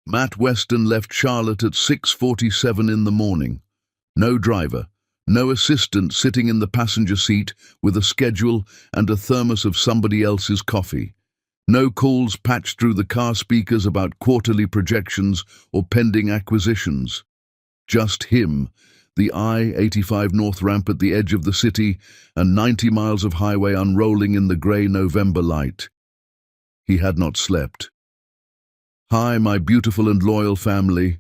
Matt Weston left Charlotte at 6:47 in the morning. No driver, no assistant sitting in the passenger seat with a schedule and a thermos of somebody else's coffee. No calls patched through the car speakers about quarterly projections or pending acquisitions. Just him, the I-85 North ramp at the edge of the city, and 90 miles of highway unrolling in the grey November light. He had not slept. Hi, my beautiful and loyal family.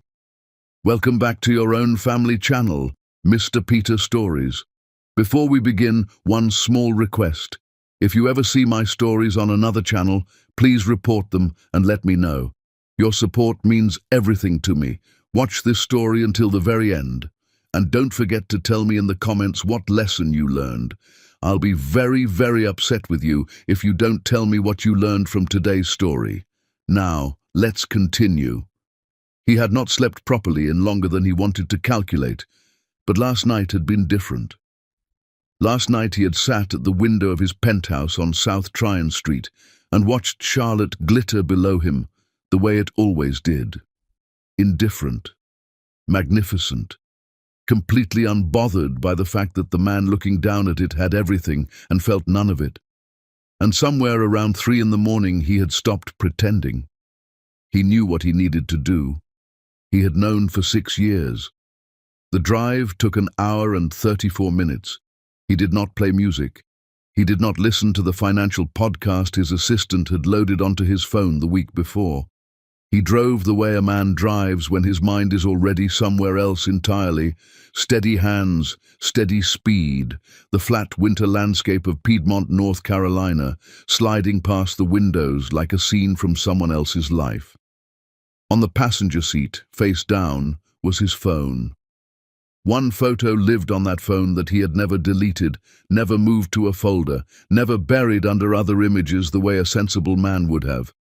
Welcome back to your own family channel, Mr. Peter Stories. Before we begin, one small request. If you ever see my stories on another channel, please report them and let me know. Your support means everything to me. Watch this story until the very end. And don't forget to tell me in the comments what lesson you learned. I'll be very, very upset with you if you don't tell me what you learned from today's story. Now, let's continue. He had not slept properly in longer than he wanted to calculate, but last night had been different. Last night he had sat at the window of his penthouse on South Tryon Street and watched Charlotte glitter below him the way it always did. Indifferent, magnificent, completely unbothered by the fact that the man looking down at it had everything and felt none of it. And somewhere around 3 in the morning he had stopped pretending. He knew what he needed to do. He had known for 6 years. The drive took an hour and 34 minutes. He did not play music. He did not listen to the financial podcast his assistant had loaded onto his phone the week before. He drove the way a man drives when his mind is already somewhere else entirely. Steady hands, steady speed, the flat winter landscape of Piedmont, North Carolina, sliding past the windows like a scene from someone else's life. On the passenger seat, face down, was his phone. One photo lived on that phone that he had never deleted, never moved to a folder, never buried under other images the way a sensible man would have.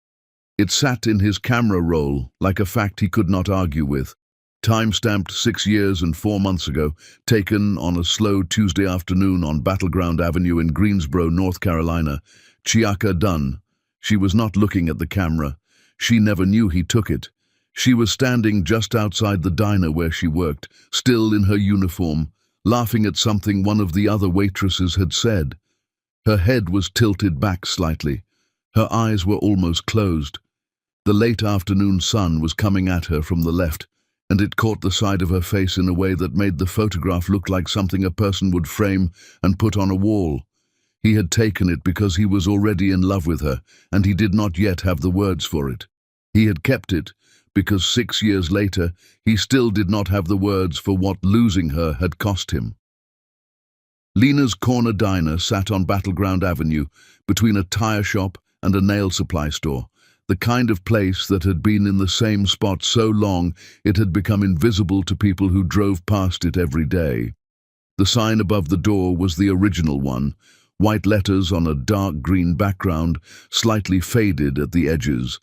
It sat in his camera roll like a fact he could not argue with. Time-stamped 6 years and 4 months ago, taken on a slow Tuesday afternoon on Battleground Avenue in Greensboro, North Carolina. Chiaka Dunn. She was not looking at the camera. She never knew he took it. She was standing just outside the diner where she worked, still in her uniform, laughing at something one of the other waitresses had said. Her head was tilted back slightly. Her eyes were almost closed. The late afternoon sun was coming at her from the left, and it caught the side of her face in a way that made the photograph look like something a person would frame and put on a wall. He had taken it because he was already in love with her, and he did not yet have the words for it. He had kept it because 6 years later, he still did not have the words for what losing her had cost him. Lena's Corner Diner sat on Battleground Avenue between a tire shop and a nail supply store, the kind of place that had been in the same spot so long it had become invisible to people who drove past it every day. The sign above the door was the original one, white letters on a dark green background, slightly faded at the edges.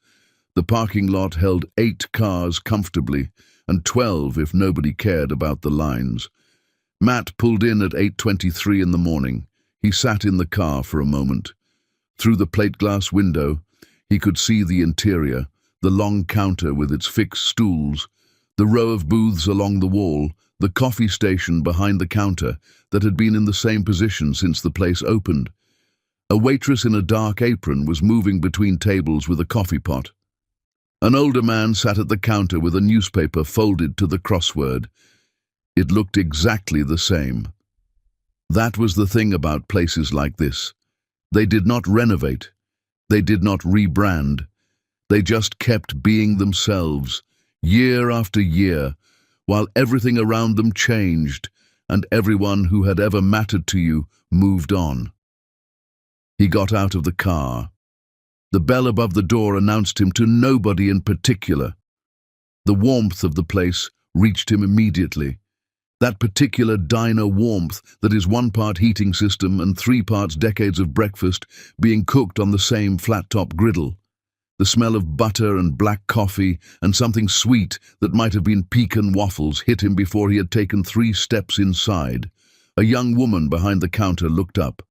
The parking lot held 8 cars comfortably, and 12 if nobody cared about the lines. Matt pulled in at 8:23 in the morning. He sat in the car for a moment. Through the plate glass window, he could see the interior, the long counter with its fixed stools, the row of booths along the wall, the coffee station behind the counter that had been in the same position since the place opened. A waitress in a dark apron was moving between tables with a coffee pot. An older man sat at the counter with a newspaper folded to the crossword. It looked exactly the same. That was the thing about places like this. They did not renovate. They did not rebrand. They just kept being themselves, year after year, while everything around them changed and everyone who had ever mattered to you moved on. He got out of the car. The bell above the door announced him to nobody in particular. The warmth of the place reached him immediately. That particular diner warmth that is 1 part heating system and 3 parts decades of breakfast being cooked on the same flat-top griddle. The smell of butter and black coffee and something sweet that might have been pecan waffles hit him before he had taken 3 steps inside. A young woman behind the counter looked up.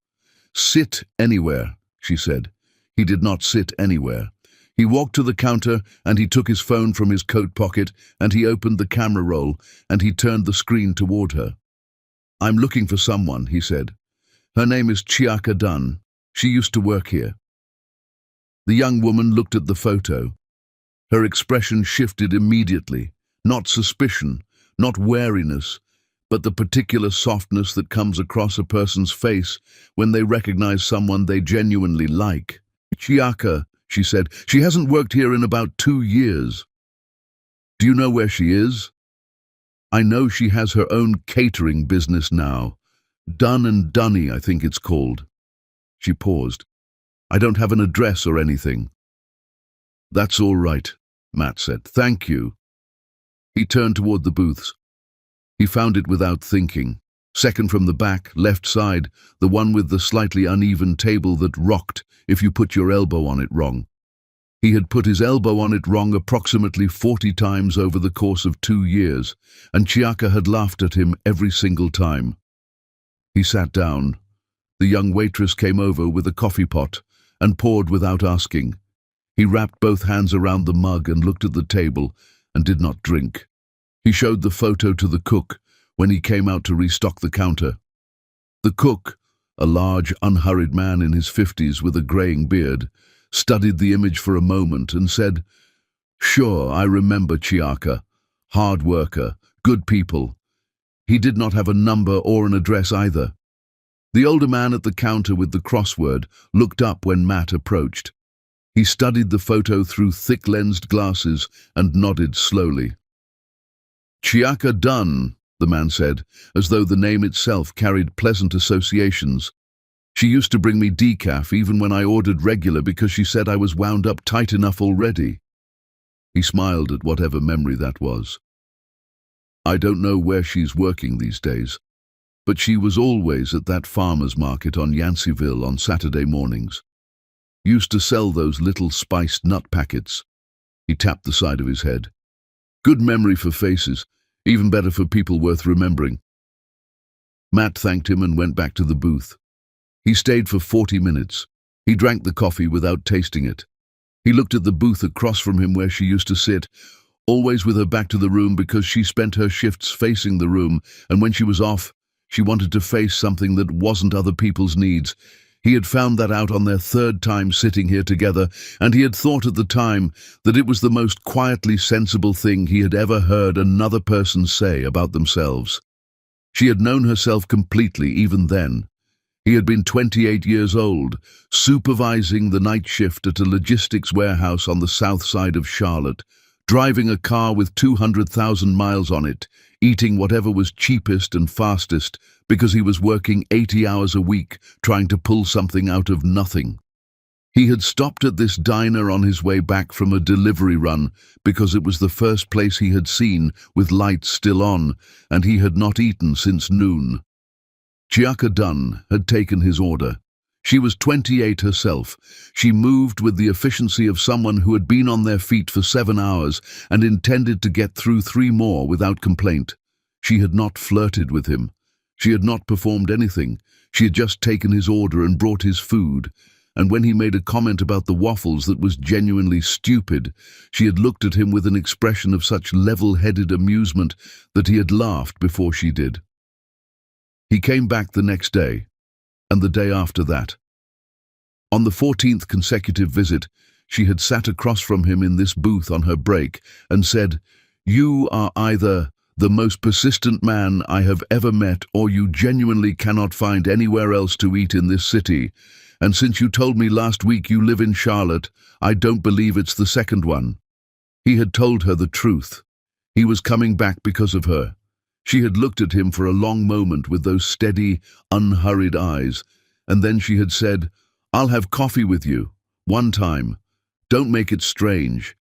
"Sit anywhere," she said. He did not sit anywhere. He walked to the counter and he took his phone from his coat pocket and he opened the camera roll and he turned the screen toward her. "I'm looking for someone," he said. "Her name is Chiaka Dunn. She used to work here." The young woman looked at the photo. Her expression shifted immediately. Not suspicion, not wariness, but the particular softness that comes across a person's face when they recognize someone they genuinely like. "Chiaka," she said, "she hasn't worked here in about 2 years. Do you know where she is?" "I know she has her own catering business now. Dunn and Dunny, I think it's called." She paused. "I don't have an address or anything." "That's all right," Matt said. "Thank you." He turned toward the booths. He found it without thinking. Second from the back, left side, the one with the slightly uneven table that rocked if you put your elbow on it wrong. He had put his elbow on it wrong approximately 40 times over the course of 2 years, and Chiaka had laughed at him every single time. He sat down. The young waitress came over with a coffee pot and poured without asking. He wrapped both hands around the mug and looked at the table and did not drink. He showed the photo to the cook when he came out to restock the counter. The cook, a large, unhurried man in his 50s with a graying beard, studied the image for a moment and said, "Sure, I remember Chiaka. Hard worker, good people." He did not have a number or an address either. The older man at the counter with the crossword looked up when Matt approached. He studied the photo through thick-lensed glasses and nodded slowly. "Chiaka Dunn," the man said, as though the name itself carried pleasant associations. "She used to bring me decaf even when I ordered regular because she said I was wound up tight enough already." He smiled at whatever memory that was. "I don't know where she's working these days, but she was always at that farmer's market on Yanceyville on Saturday mornings. Used to sell those little spiced nut packets." He tapped the side of his head. "Good memory for faces, even better for people worth remembering." Matt thanked him and went back to the booth. He stayed for 40 minutes. He drank the coffee without tasting it. He looked at the booth across from him where she used to sit, always with her back to the room because she spent her shifts facing the room, and when she was off, she wanted to face something that wasn't other people's needs. He had found that out on their 3rd time sitting here together, and he had thought at the time that it was the most quietly sensible thing he had ever heard another person say about themselves. She had known herself completely even then. He had been 28 years old, supervising the night shift at a logistics warehouse on the south side of Charlotte, driving a car with 200,000 miles on it, eating whatever was cheapest and fastest because he was working 80 hours a week trying to pull something out of nothing. He had stopped at this diner on his way back from a delivery run because it was the first place he had seen with lights still on, and he had not eaten since noon. Chiaka Dunn had taken his order. She was 28 herself. She moved with the efficiency of someone who had been on their feet for 7 hours and intended to get through 3 more without complaint. She had not flirted with him. She had not performed anything. She had just taken his order and brought his food. And when he made a comment about the waffles that was genuinely stupid, she had looked at him with an expression of such level-headed amusement that he had laughed before she did. He came back the next day, and the day after that. On the 14th consecutive visit, she had sat across from him in this booth on her break and said, "You are either the most persistent man I have ever met, or you genuinely cannot find anywhere else to eat in this city. And since you told me last week you live in Charlotte, I don't believe it's the second one." He had told her the truth. He was coming back because of her. She had looked at him for a long moment with those steady, unhurried eyes, and then she had said, "I'll have coffee with you, one time. Don't make it strange."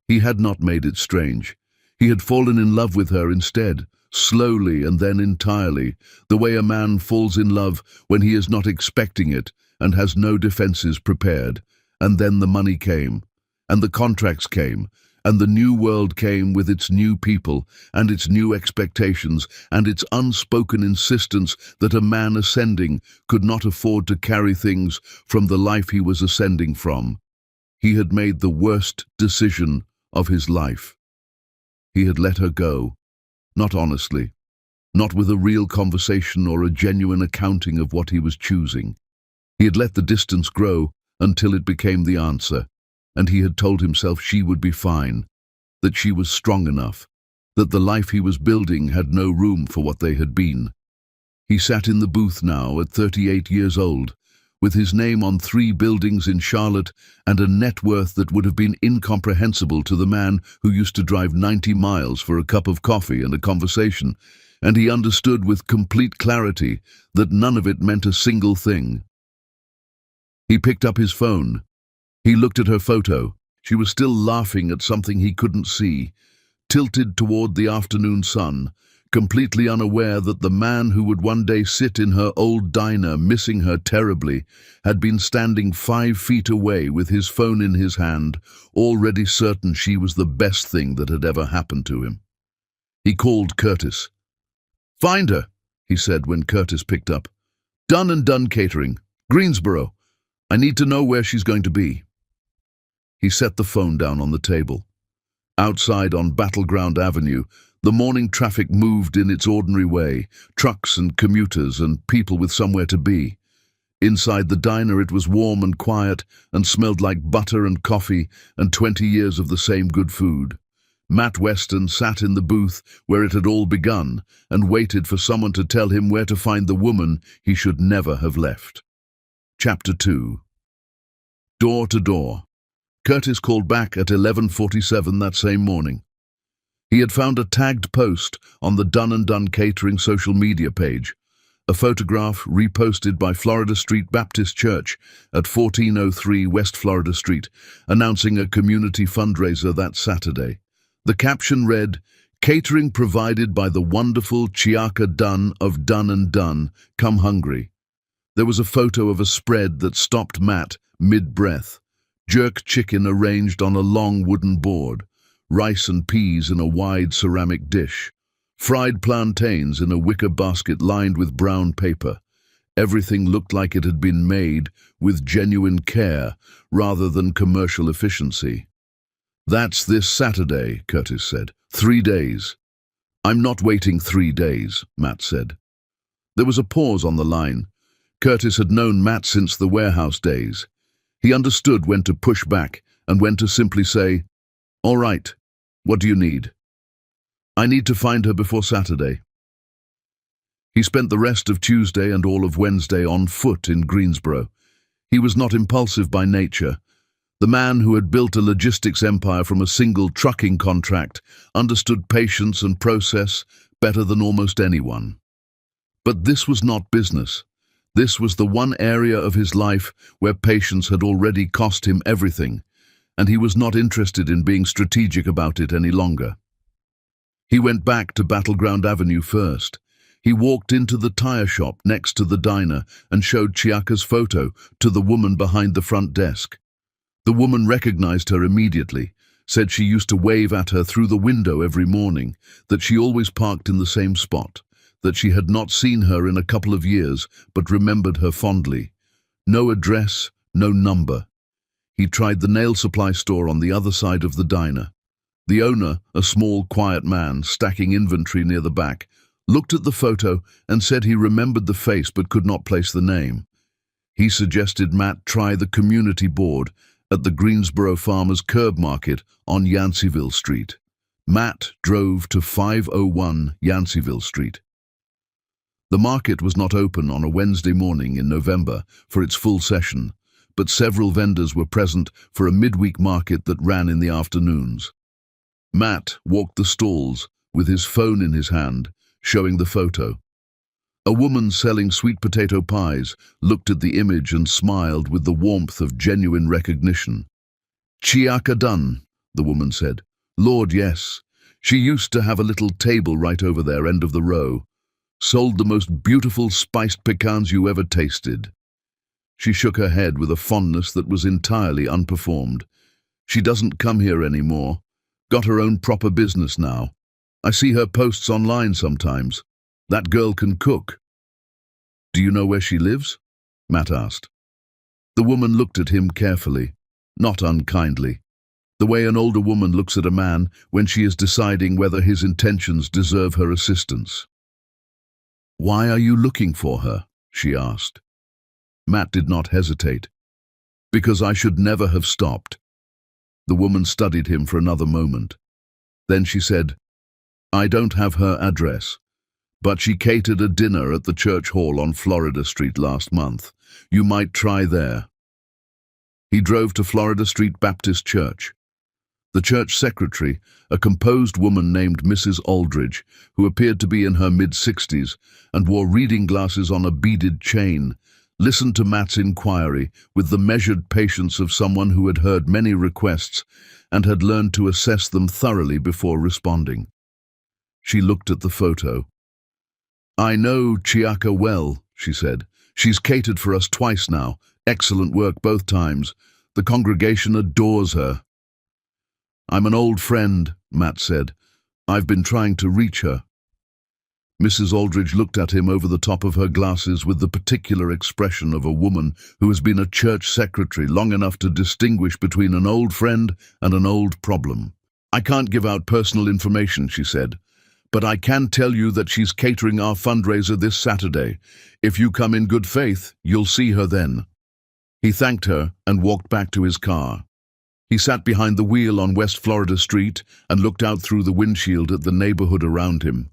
He had not made it strange. He had fallen in love with her instead, slowly and then entirely, the way a man falls in love when he is not expecting it and has no defenses prepared. And then the money came, and the contracts came, and the new world came with its new people and its new expectations and its unspoken insistence that a man ascending could not afford to carry things from the life he was ascending from. He had made the worst decision of his life. He had let her go, not honestly, not with a real conversation or a genuine accounting of what he was choosing. He had let the distance grow until it became the answer, and he had told himself she would be fine, that she was strong enough, that the life he was building had no room for what they had been. He sat in the booth now at 38 years old, with his name on 3 buildings in Charlotte and a net worth that would have been incomprehensible to the man who used to drive 90 miles for a cup of coffee and a conversation, and he understood with complete clarity that none of it meant a single thing. He picked up his phone. He looked at her photo. She was still laughing at something he couldn't see, tilted toward the afternoon sun, completely unaware that the man who would one day sit in her old diner, missing her terribly, had been standing 5 feet away with his phone in his hand, already certain she was the best thing that had ever happened to him. He called Curtis. "Find her," he said when Curtis picked up. "Done and Done Catering, Greensboro. I need to know where she's going to be." He set the phone down on the table. Outside on Battleground Avenue, the morning traffic moved in its ordinary way, trucks and commuters and people with somewhere to be. Inside the diner it was warm and quiet and smelled like butter and coffee and 20 years of the same good food. Matt Weston sat in the booth where it had all begun and waited for someone to tell him where to find the woman he should never have left. Chapter 2. Door to door. Curtis called back at 11:47 that same morning. He had found a tagged post on the Done and Done Catering social media page, a photograph reposted by Florida Street Baptist Church at 1403 West Florida Street, announcing a community fundraiser that Saturday. The caption read, "Catering provided by the wonderful Chiaka Dunn of Done and Done, come hungry." There was a photo of a spread that stopped Matt mid-breath. Jerk chicken arranged on a long wooden board, rice and peas in a wide ceramic dish, fried plantains in a wicker basket lined with brown paper. Everything looked like it had been made with genuine care rather than commercial efficiency. "That's this Saturday," Curtis said. 3 days. "I'm not waiting 3 days," Matt said. There was a pause on the line. Curtis had known Matt since the warehouse days. He understood when to push back and when to simply say, "All right, what do you need?" "I need to find her before Saturday." He spent the rest of Tuesday and all of Wednesday on foot in Greensboro. He was not impulsive by nature. The man who had built a logistics empire from a single trucking contract understood patience and process better than almost anyone. But this was not business. This was the one area of his life where patience had already cost him everything, and he was not interested in being strategic about it any longer. He went back to Battleground Avenue first. He walked into the tire shop next to the diner and showed Chiaka's photo to the woman behind the front desk. The woman recognized her immediately, said she used to wave at her through the window every morning, that she always parked in the same spot, that she had not seen her in a couple of years but remembered her fondly. No address, no number. He tried the nail supply store on the other side of the diner. The owner, a small, quiet man stacking inventory near the back, looked at the photo and said he remembered the face but could not place the name. He suggested Matt try the community board at the Greensboro Farmers Curb Market on Yanceyville Street. Matt drove to 501 Yanceyville Street. The market was not open on a Wednesday morning in November for its full session, but several vendors were present for a midweek market that ran in the afternoons. Matt walked the stalls with his phone in his hand, showing the photo. A woman selling sweet potato pies looked at the image and smiled with the warmth of genuine recognition. "Chiaka Dunn," the woman said. "Lord, yes. She used to have a little table right over there, end of the row. Sold the most beautiful spiced pecans you ever tasted." She shook her head with a fondness that was entirely unperformed. "She doesn't come here anymore. Got her own proper business now. I see her posts online sometimes. That girl can cook." "Do you know where she lives?" Matt asked. The woman looked at him carefully. not unkindly. The way an older woman looks at a man when she is deciding whether his intentions deserve her assistance. "Why are you looking for her?" she asked. Matt did not hesitate. "Because I should never have stopped." The woman studied him for another moment. Then she said, "I don't have her address, but she catered a dinner at the church hall on Florida Street last month. You might try there." He drove to Florida Street Baptist Church. The church secretary, a composed woman named Mrs. Aldridge, who appeared to be in her mid-60s and wore reading glasses on a beaded chain, listened to Matt's inquiry with the measured patience of someone who had heard many requests and had learned to assess them thoroughly before responding. She looked at the photo. "I know Chiaka well," she said. "She's catered for us twice now. Excellent work both times. The congregation adores her." "I'm an old friend," Matt said. "I've been trying to reach her." Mrs. Aldridge looked at him over the top of her glasses with the particular expression of a woman who has been a church secretary long enough to distinguish between an old friend and an old problem. "I can't give out personal information," she said, "but I can tell you that she's catering our fundraiser this Saturday. If you come in good faith, you'll see her then." He thanked her and walked back to his car. He sat behind the wheel on West Florida Street and looked out through the windshield at the neighborhood around him.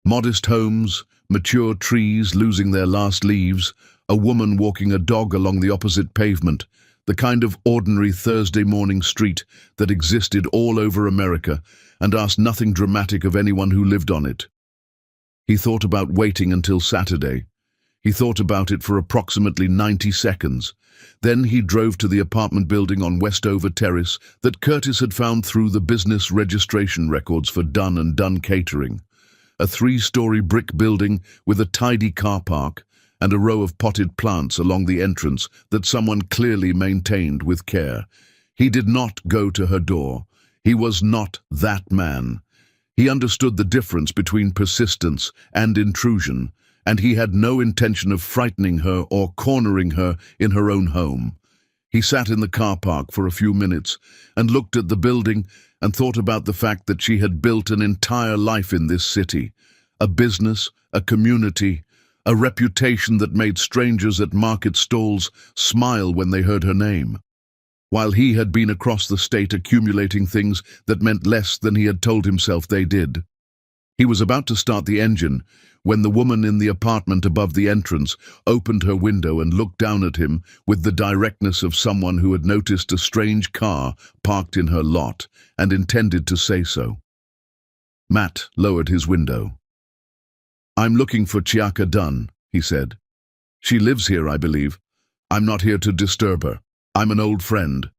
Modest homes, mature trees losing their last leaves, a woman walking a dog along the opposite pavement, the kind of ordinary Thursday morning street that existed all over America and asked nothing dramatic of anyone who lived on it. He thought about waiting until Saturday. He thought about it for approximately 90 seconds. Then he drove to the apartment building on Westover Terrace that Curtis had found through the business registration records for Dunn & Dunn Catering. A 3-story brick building with a tidy car park and a row of potted plants along the entrance that someone clearly maintained with care. He did not go to her door. He was not that man. He understood the difference between persistence and intrusion, and he had no intention of frightening her or cornering her in her own home. He sat in the car park for a few minutes and looked at the building and thought about the fact that she had built an entire life in this city, a business, a community, a reputation that made strangers at market stalls smile when they heard her name, while he had been across the state accumulating things that meant less than he had told himself they did. He was about to start the engine when the woman in the apartment above the entrance opened her window and looked down at him with the directness of someone who had noticed a strange car parked in her lot and intended to say so. Matt lowered his window. "I'm looking for Chiaka Dunn," he said. "She lives here, I believe. I'm not here to disturb her. I'm an old friend."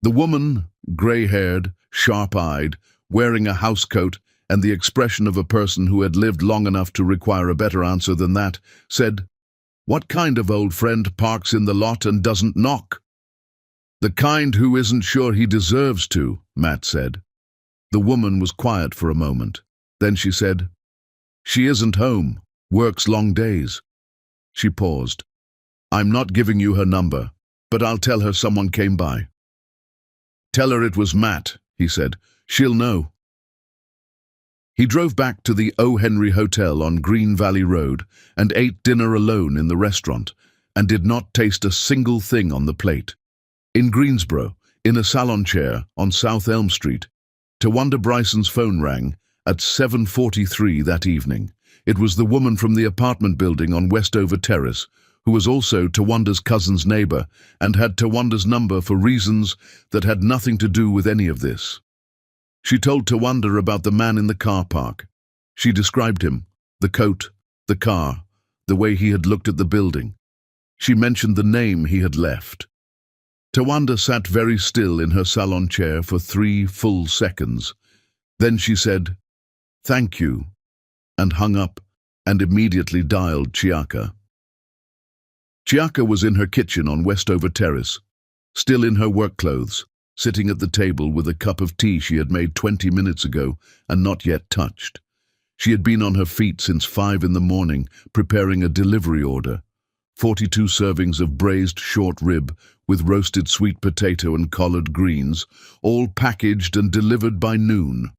The woman, gray-haired, sharp-eyed, wearing a housecoat and the expression of a person who had lived long enough to require a better answer than that, said, "What kind of old friend parks in the lot and doesn't knock?" "The kind who isn't sure he deserves to," Matt said. The woman was quiet for a moment. Then she said, "She isn't home, works long days." She paused. "I'm not giving you her number, but I'll tell her someone came by." "Tell her it was Matt," he said. "She'll know." He drove back to the O. Henry Hotel on Green Valley Road and ate dinner alone in the restaurant and did not taste a single thing on the plate. In Greensboro, in a salon chair on South Elm Street, Tawanda Bryson's phone rang at 7:43 that evening. It was the woman from the apartment building on Westover Terrace, who was also Tawanda's cousin's neighbor and had Tawanda's number for reasons that had nothing to do with any of this. She told Tawanda about the man in the car park. She described him, the coat, the car, the way he had looked at the building. She mentioned the name he had left. Tawanda sat very still in her salon chair for 3 full seconds. Then she said, "Thank you," and hung up and immediately dialed Chiaka. Chiaka was in her kitchen on Westover Terrace, still in her work clothes, sitting at the table with a cup of tea she had made 20 minutes ago and not yet touched. She had been on her feet since 5 in the morning, preparing a delivery order. 42 servings of braised short rib with roasted sweet potato and collard greens, all packaged and delivered by noon.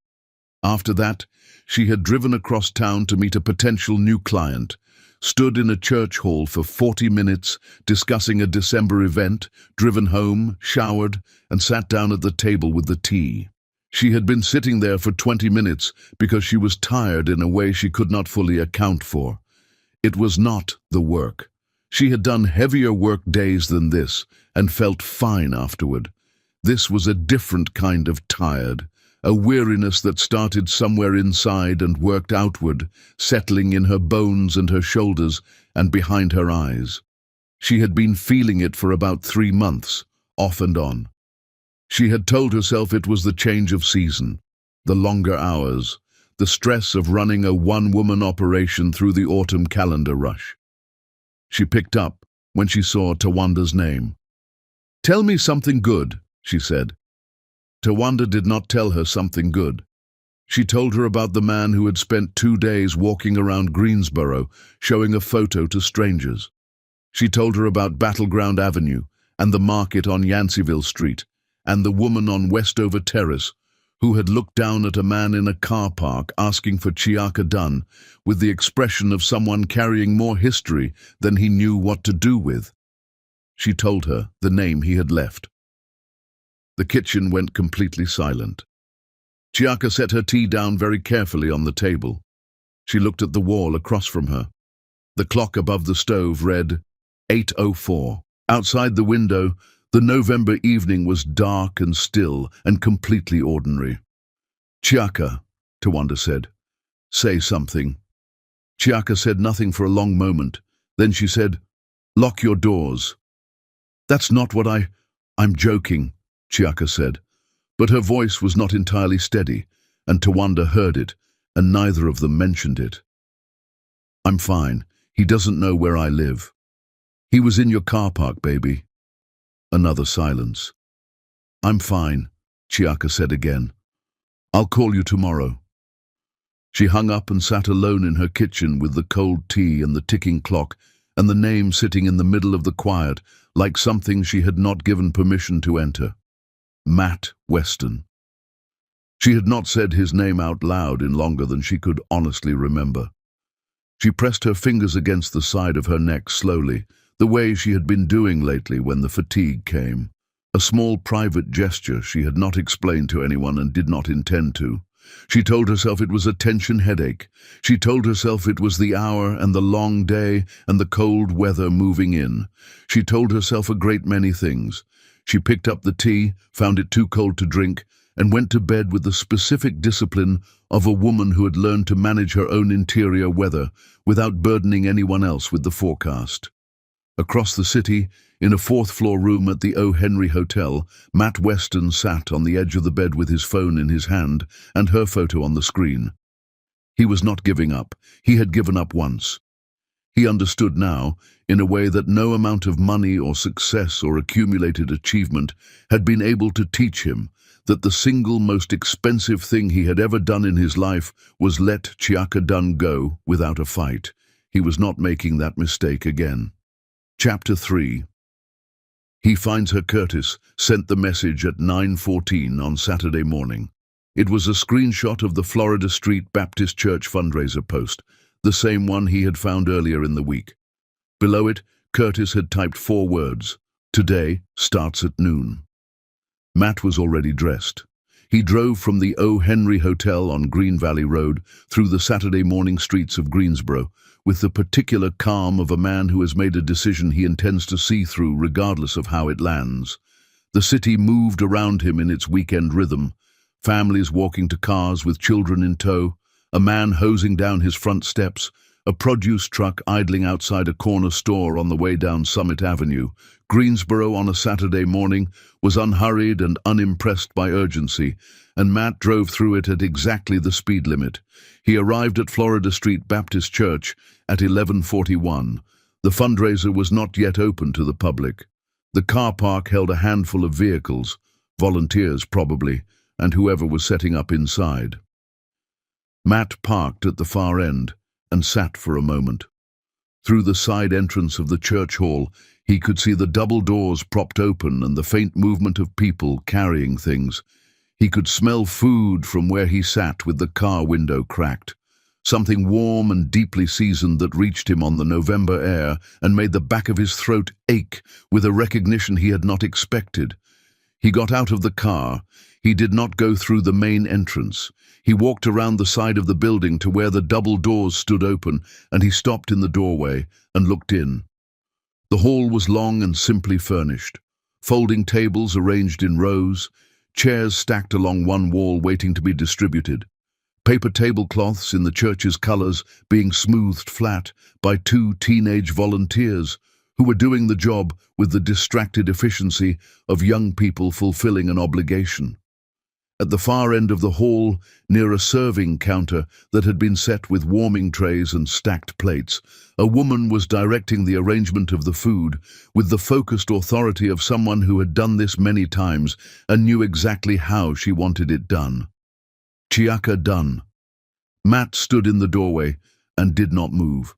After that, she had driven across town to meet a potential new client, stood in a church hall for 40 minutes discussing a December event, driven home, showered, and sat down at the table with the tea. She had been sitting there for 20 minutes because she was tired in a way she could not fully account for. It was not the work. She had done heavier work days than this and felt fine afterward. This was a different kind of tired, a weariness that started somewhere inside and worked outward, settling in her bones and her shoulders and behind her eyes. She had been feeling it for about 3 months, off and on. She had told herself it was the change of season, the longer hours, the stress of running a one-woman operation through the autumn calendar rush. She picked up when she saw Tawanda's name. "Tell me something good," she said. Tawanda did not tell her something good. She told her about the man who had spent 2 days walking around Greensboro, showing a photo to strangers. She told her about Battleground Avenue and the market on Yanceyville Street, and the woman on Westover Terrace who had looked down at a man in a car park asking for Chiaka Dunn with the expression of someone carrying more history than he knew what to do with. She told her the name he had left. The kitchen went completely silent. Chiaka set her tea down very carefully on the table. She looked at the wall across from her. The clock above the stove read 8:04. Outside the window, the November evening was dark and still and completely ordinary. "Chiaka," Tawanda said, "say something." Chiaka said nothing for a long moment. Then she said, "Lock your doors." "That's not what I'm joking," Chiaka said. But her voice was not entirely steady, and Tawanda heard it, and neither of them mentioned it. "I'm fine. He doesn't know where I live." "He was in your car park, baby." Another silence. "I'm fine," Chiaka said again. "I'll call you tomorrow." She hung up and sat alone in her kitchen with the cold tea and the ticking clock and the name sitting in the middle of the quiet like something she had not given permission to enter. Matt Weston. She had not said his name out loud in longer than she could honestly remember. She pressed her fingers against the side of her neck slowly, the way she had been doing lately when the fatigue came. A small private gesture she had not explained to anyone and did not intend to. She told herself it was a tension headache. She told herself it was the hour and the long day and the cold weather moving in. She told herself a great many things. She picked up the tea, found it too cold to drink, and went to bed with the specific discipline of a woman who had learned to manage her own interior weather without burdening anyone else with the forecast. Across the city, in a fourth-floor room at the O. Henry Hotel, Matt Weston sat on the edge of the bed with his phone in his hand and her photo on the screen. He was not giving up. He had given up once. He understood now, in a way that no amount of money or success or accumulated achievement had been able to teach him, that the single most expensive thing he had ever done in his life was let Chiaka Dunn go without a fight. He was not making that mistake again. Chapter 3. He finds her. Curtis sent the message at 9:14 on Saturday morning. It was a screenshot of the Florida Street Baptist Church fundraiser post, the same one he had found earlier in the week. Below it, Curtis had typed 4 words: "Today starts at noon." Matt was already dressed. He drove from the O. Henry Hotel on Green Valley Road through the Saturday morning streets of Greensboro with the particular calm of a man who has made a decision he intends to see through regardless of how it lands. The city moved around him in its weekend rhythm, families walking to cars with children in tow, a man hosing down his front steps, a produce truck idling outside a corner store on the way down Summit Avenue. Greensboro on a Saturday morning was unhurried and unimpressed by urgency, and Matt drove through it at exactly the speed limit. He arrived at Florida Street Baptist Church at 11:41. The fundraiser was not yet open to the public. The car park held a handful of vehicles, volunteers probably, and whoever was setting up inside. Matt parked at the far end and sat for a moment. Through the side entrance of the church hall, he could see the double doors propped open and the faint movement of people carrying things. He could smell food from where he sat with the car window cracked. Something warm and deeply seasoned that reached him on the November air and made the back of his throat ache with a recognition he had not expected. He got out of the car. He did not go through the main entrance. He walked around the side of the building to where the double doors stood open, and he stopped in the doorway and looked in. The hall was long and simply furnished. Folding tables arranged in rows, chairs stacked along one wall waiting to be distributed. Paper tablecloths in the church's colors being smoothed flat by two teenage volunteers who were doing the job with the distracted efficiency of young people fulfilling an obligation. At the far end of the hall, near a serving counter that had been set with warming trays and stacked plates, a woman was directing the arrangement of the food with the focused authority of someone who had done this many times and knew exactly how she wanted it done. Chiaka done. Matt stood in the doorway and did not move.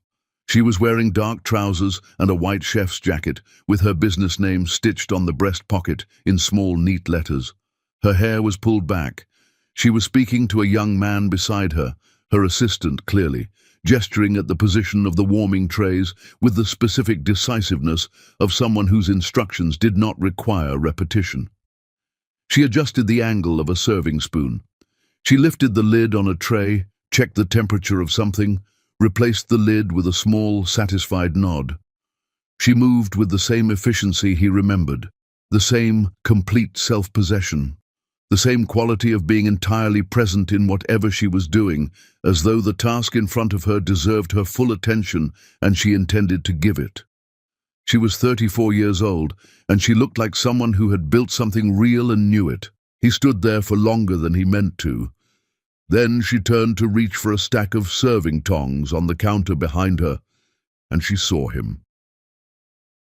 She was wearing dark trousers and a white chef's jacket with her business name stitched on the breast pocket in small, neat letters. Her hair was pulled back. She was speaking to a young man beside her, her assistant clearly, gesturing at the position of the warming trays with the specific decisiveness of someone whose instructions did not require repetition. She adjusted the angle of a serving spoon. She lifted the lid on a tray, checked the temperature of something, replaced the lid with a small, satisfied nod. She moved with the same efficiency he remembered, the same complete self-possession, the same quality of being entirely present in whatever she was doing, as though the task in front of her deserved her full attention and she intended to give it. She was 34 years old, and she looked like someone who had built something real and knew it. He stood there for longer than he meant to. Then she turned to reach for a stack of serving tongs on the counter behind her, and she saw him.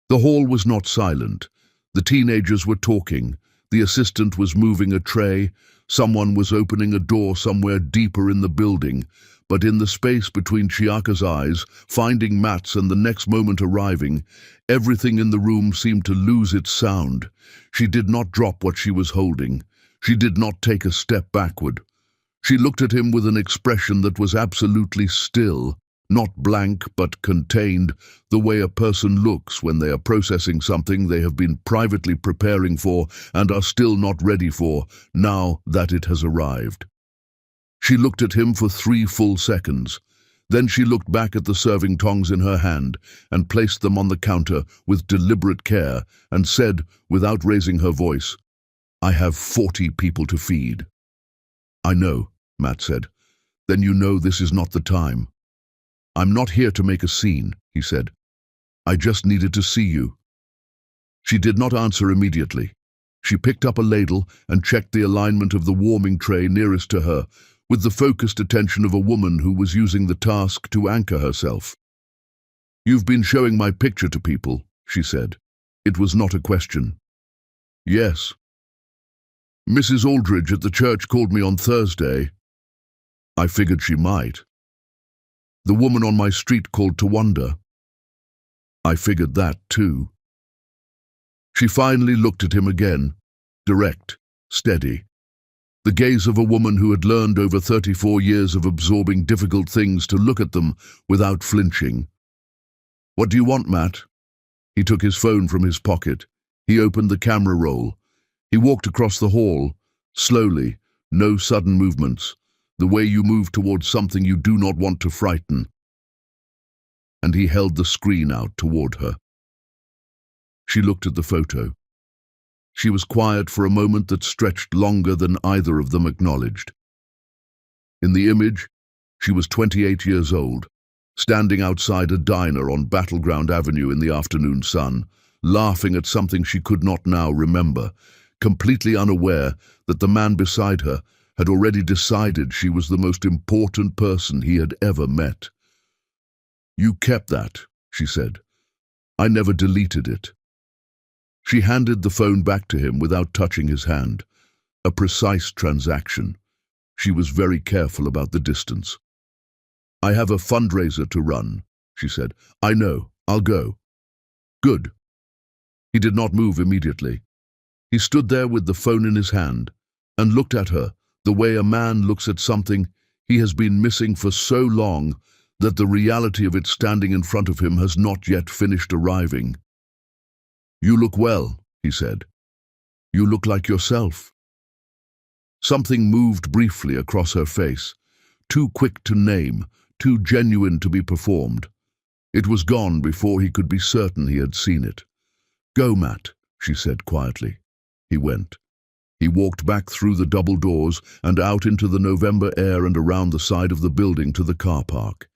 The hall was not silent. The teenagers were talking. The assistant was moving a tray. Someone was opening a door somewhere deeper in the building. But in the space between Chiaka's eyes, finding Matt's and the next moment arriving, everything in the room seemed to lose its sound. She did not drop what she was holding. She did not take a step backward. She looked at him with an expression that was absolutely still, not blank but contained, the way a person looks when they are processing something they have been privately preparing for and are still not ready for, now that it has arrived. She looked at him for 3 full seconds. Then she looked back at the serving tongs in her hand and placed them on the counter with deliberate care and said, without raising her voice, "I have 40 people to feed." "I know," Matt said. "Then you know this is not the time." "I'm not here to make a scene," he said. "I just needed to see you." She did not answer immediately. She picked up a ladle and checked the alignment of the warming tray nearest to her, with the focused attention of a woman who was using the task to anchor herself. "You've been showing my picture to people," she said. It was not a question. "Yes. Mrs. Aldridge at the church called me on Thursday. I figured she might. The woman on my street called to wonder. I figured that too." She finally looked at him again, direct, steady. The gaze of a woman who had learned over 34 years of absorbing difficult things to look at them without flinching. "What do you want, Matt?" He took his phone from his pocket. He opened the camera roll. He walked across the hall, slowly, no sudden movements, the way you move towards something you do not want to frighten. And he held the screen out toward her. She looked at the photo. She was quiet for a moment that stretched longer than either of them acknowledged. In the image, she was 28 years old, standing outside a diner on Battleground Avenue in the afternoon sun, laughing at something she could not now remember, completely unaware that the man beside her had already decided she was the most important person he had ever met. "You kept that," she said. "I never deleted it." She handed the phone back to him without touching his hand. A precise transaction. She was very careful about the distance. "I have a fundraiser to run," she said. I know. I'll go. Good. He did not move immediately. He stood there with the phone in his hand and looked at her the way a man looks at something he has been missing for so long that the reality of it standing in front of him has not yet finished arriving. You look well, he said. You look like yourself. Something moved briefly across her face, too quick to name, too genuine to be performed. It was gone before he could be certain he had seen it. Go, Matt, she said quietly. He went. He walked back through the double doors and out into the November air and around the side of the building to the car park.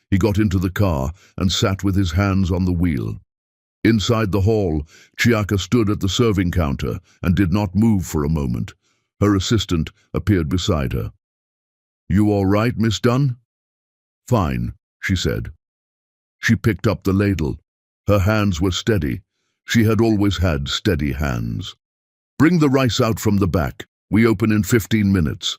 He got into the car and sat with his hands on the wheel. Inside the hall, Chiaka stood at the serving counter and did not move for a moment. Her assistant appeared beside her. You all right, Miss Dunn? Fine, she said. She picked up the ladle. Her hands were steady. She had always had steady hands. Bring the rice out from the back. We open in 15 minutes.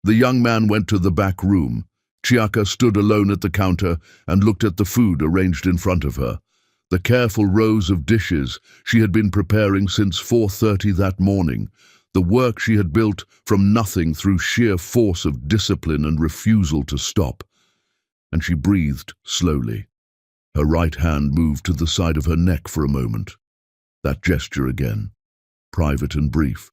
The young man went to the back room. Chiaka stood alone at the counter and looked at the food arranged in front of her. The careful rows of dishes she had been preparing since 4:30 that morning. The work she had built from nothing through sheer force of discipline and refusal to stop. And she breathed slowly. Her right hand moved to the side of her neck for a moment. That gesture again, private and brief.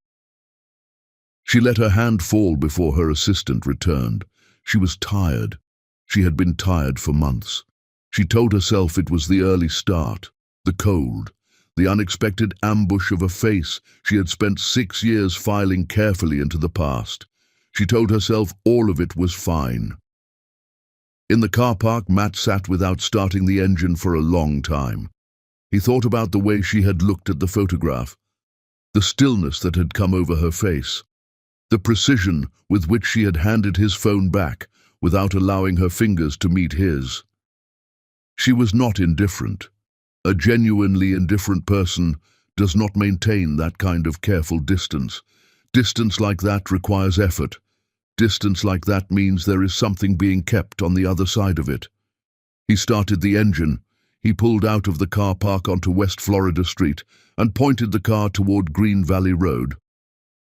She let her hand fall before her assistant returned. She was tired. She had been tired for months. She told herself it was the early start, the cold, the unexpected ambush of a face she had spent 6 years filing carefully into the past. She told herself all of it was fine. In the car park, Matt sat without starting the engine for a long time. He thought about the way she had looked at the photograph, the stillness that had come over her face, the precision with which she had handed his phone back without allowing her fingers to meet his. She was not indifferent. A genuinely indifferent person does not maintain that kind of careful distance. Distance like that requires effort. Distance like that means there is something being kept on the other side of it. He started the engine. He pulled out of the car park onto West Florida Street and pointed the car toward Green Valley Road.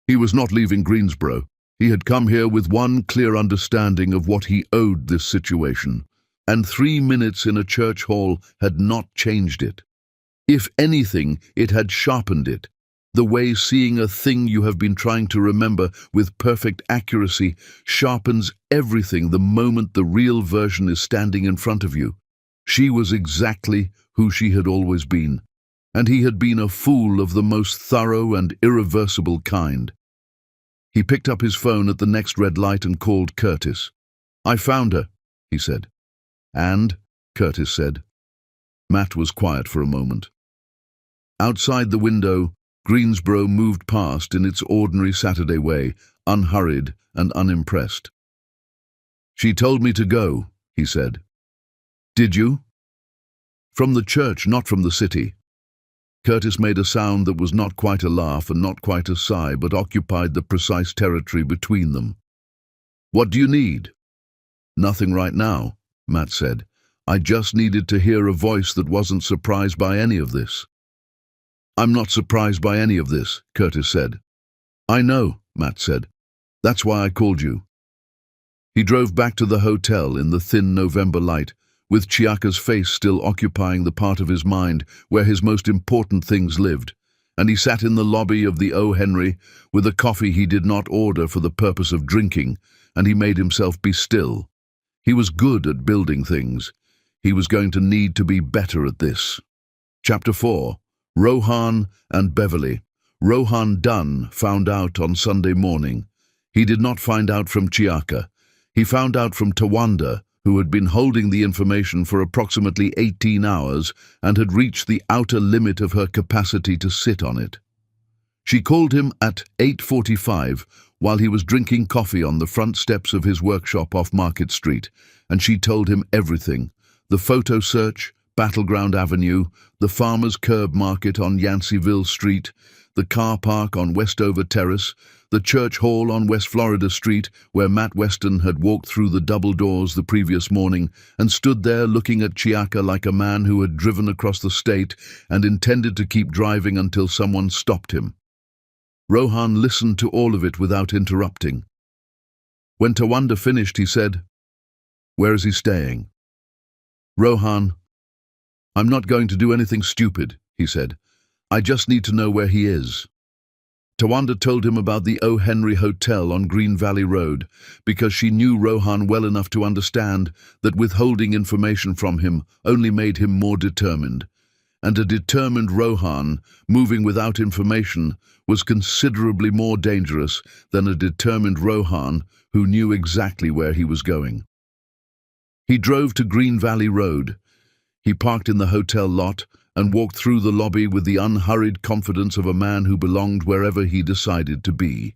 He was not leaving Greensboro. He had come here with one clear understanding of what he owed this situation, and 3 minutes in a church hall had not changed it. If anything, it had sharpened it. The way seeing a thing you have been trying to remember with perfect accuracy sharpens everything the moment the real version is standing in front of you. She was exactly who she had always been, and he had been a fool of the most thorough and irreversible kind. He picked up his phone at the next red light and called Curtis. I found her, he said. And, Curtis said. Matt was quiet for a moment. Outside the window, Greensboro moved past in its ordinary Saturday way, unhurried and unimpressed. She told me to go, he said. Did you? From the church, not from the city. Curtis made a sound that was not quite a laugh and not quite a sigh, but occupied the precise territory between them. What do you need? Nothing right now, Matt said. I just needed to hear a voice that wasn't surprised by any of this. I'm not surprised by any of this, Curtis said. I know, Matt said. That's why I called you. He drove back to the hotel in the thin November light, with Chiaka's face still occupying the part of his mind where his most important things lived, and he sat in the lobby of the O. Henry with a coffee he did not order for the purpose of drinking, and he made himself be still. He was good at building things. He was going to need to be better at this. Chapter 4. Rohan and Beverly. Rohan Dunn found out on Sunday morning. He did not find out from Chiaka. He found out from Tawanda, who had been holding the information for approximately 18 hours and had reached the outer limit of her capacity to sit on it. She called him at 8:45 while he was drinking coffee on the front steps of his workshop off Market Street, and she told him everything: the photo search, Battleground Avenue, the farmer's curb market on Yanceyville Street, the car park on Westover Terrace, the church hall on West Florida Street, where Matt Weston had walked through the double doors the previous morning and stood there looking at Chiaka like a man who had driven across the state and intended to keep driving until someone stopped him. Rohan listened to all of it without interrupting. When Tawanda finished, he said, "Where is he staying?" "Rohan, I'm not going to do anything stupid," he said. "I just need to know where he is." Tawanda told him about the O. Henry Hotel on Green Valley Road because she knew Rohan well enough to understand that withholding information from him only made him more determined. And a determined Rohan, moving without information, was considerably more dangerous than a determined Rohan who knew exactly where he was going. He drove to Green Valley Road. He parked in the hotel lot and walked through the lobby with the unhurried confidence of a man who belonged wherever he decided to be.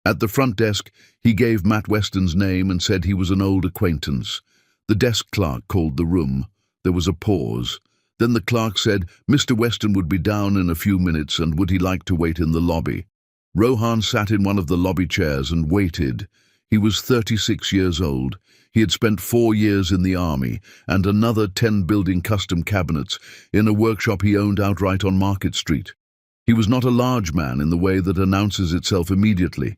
At the front desk, he gave Matt Weston's name and said he was an old acquaintance. The desk clerk called the room. There was a pause. Then the clerk said Mr. Weston would be down in a few minutes and would he like to wait in the lobby. Rohan sat in one of the lobby chairs and waited. He was 36 years old. He had spent 4 years in the army and another 10 building custom cabinets in a workshop he owned outright on Market Street. He was not a large man in the way that announces itself immediately,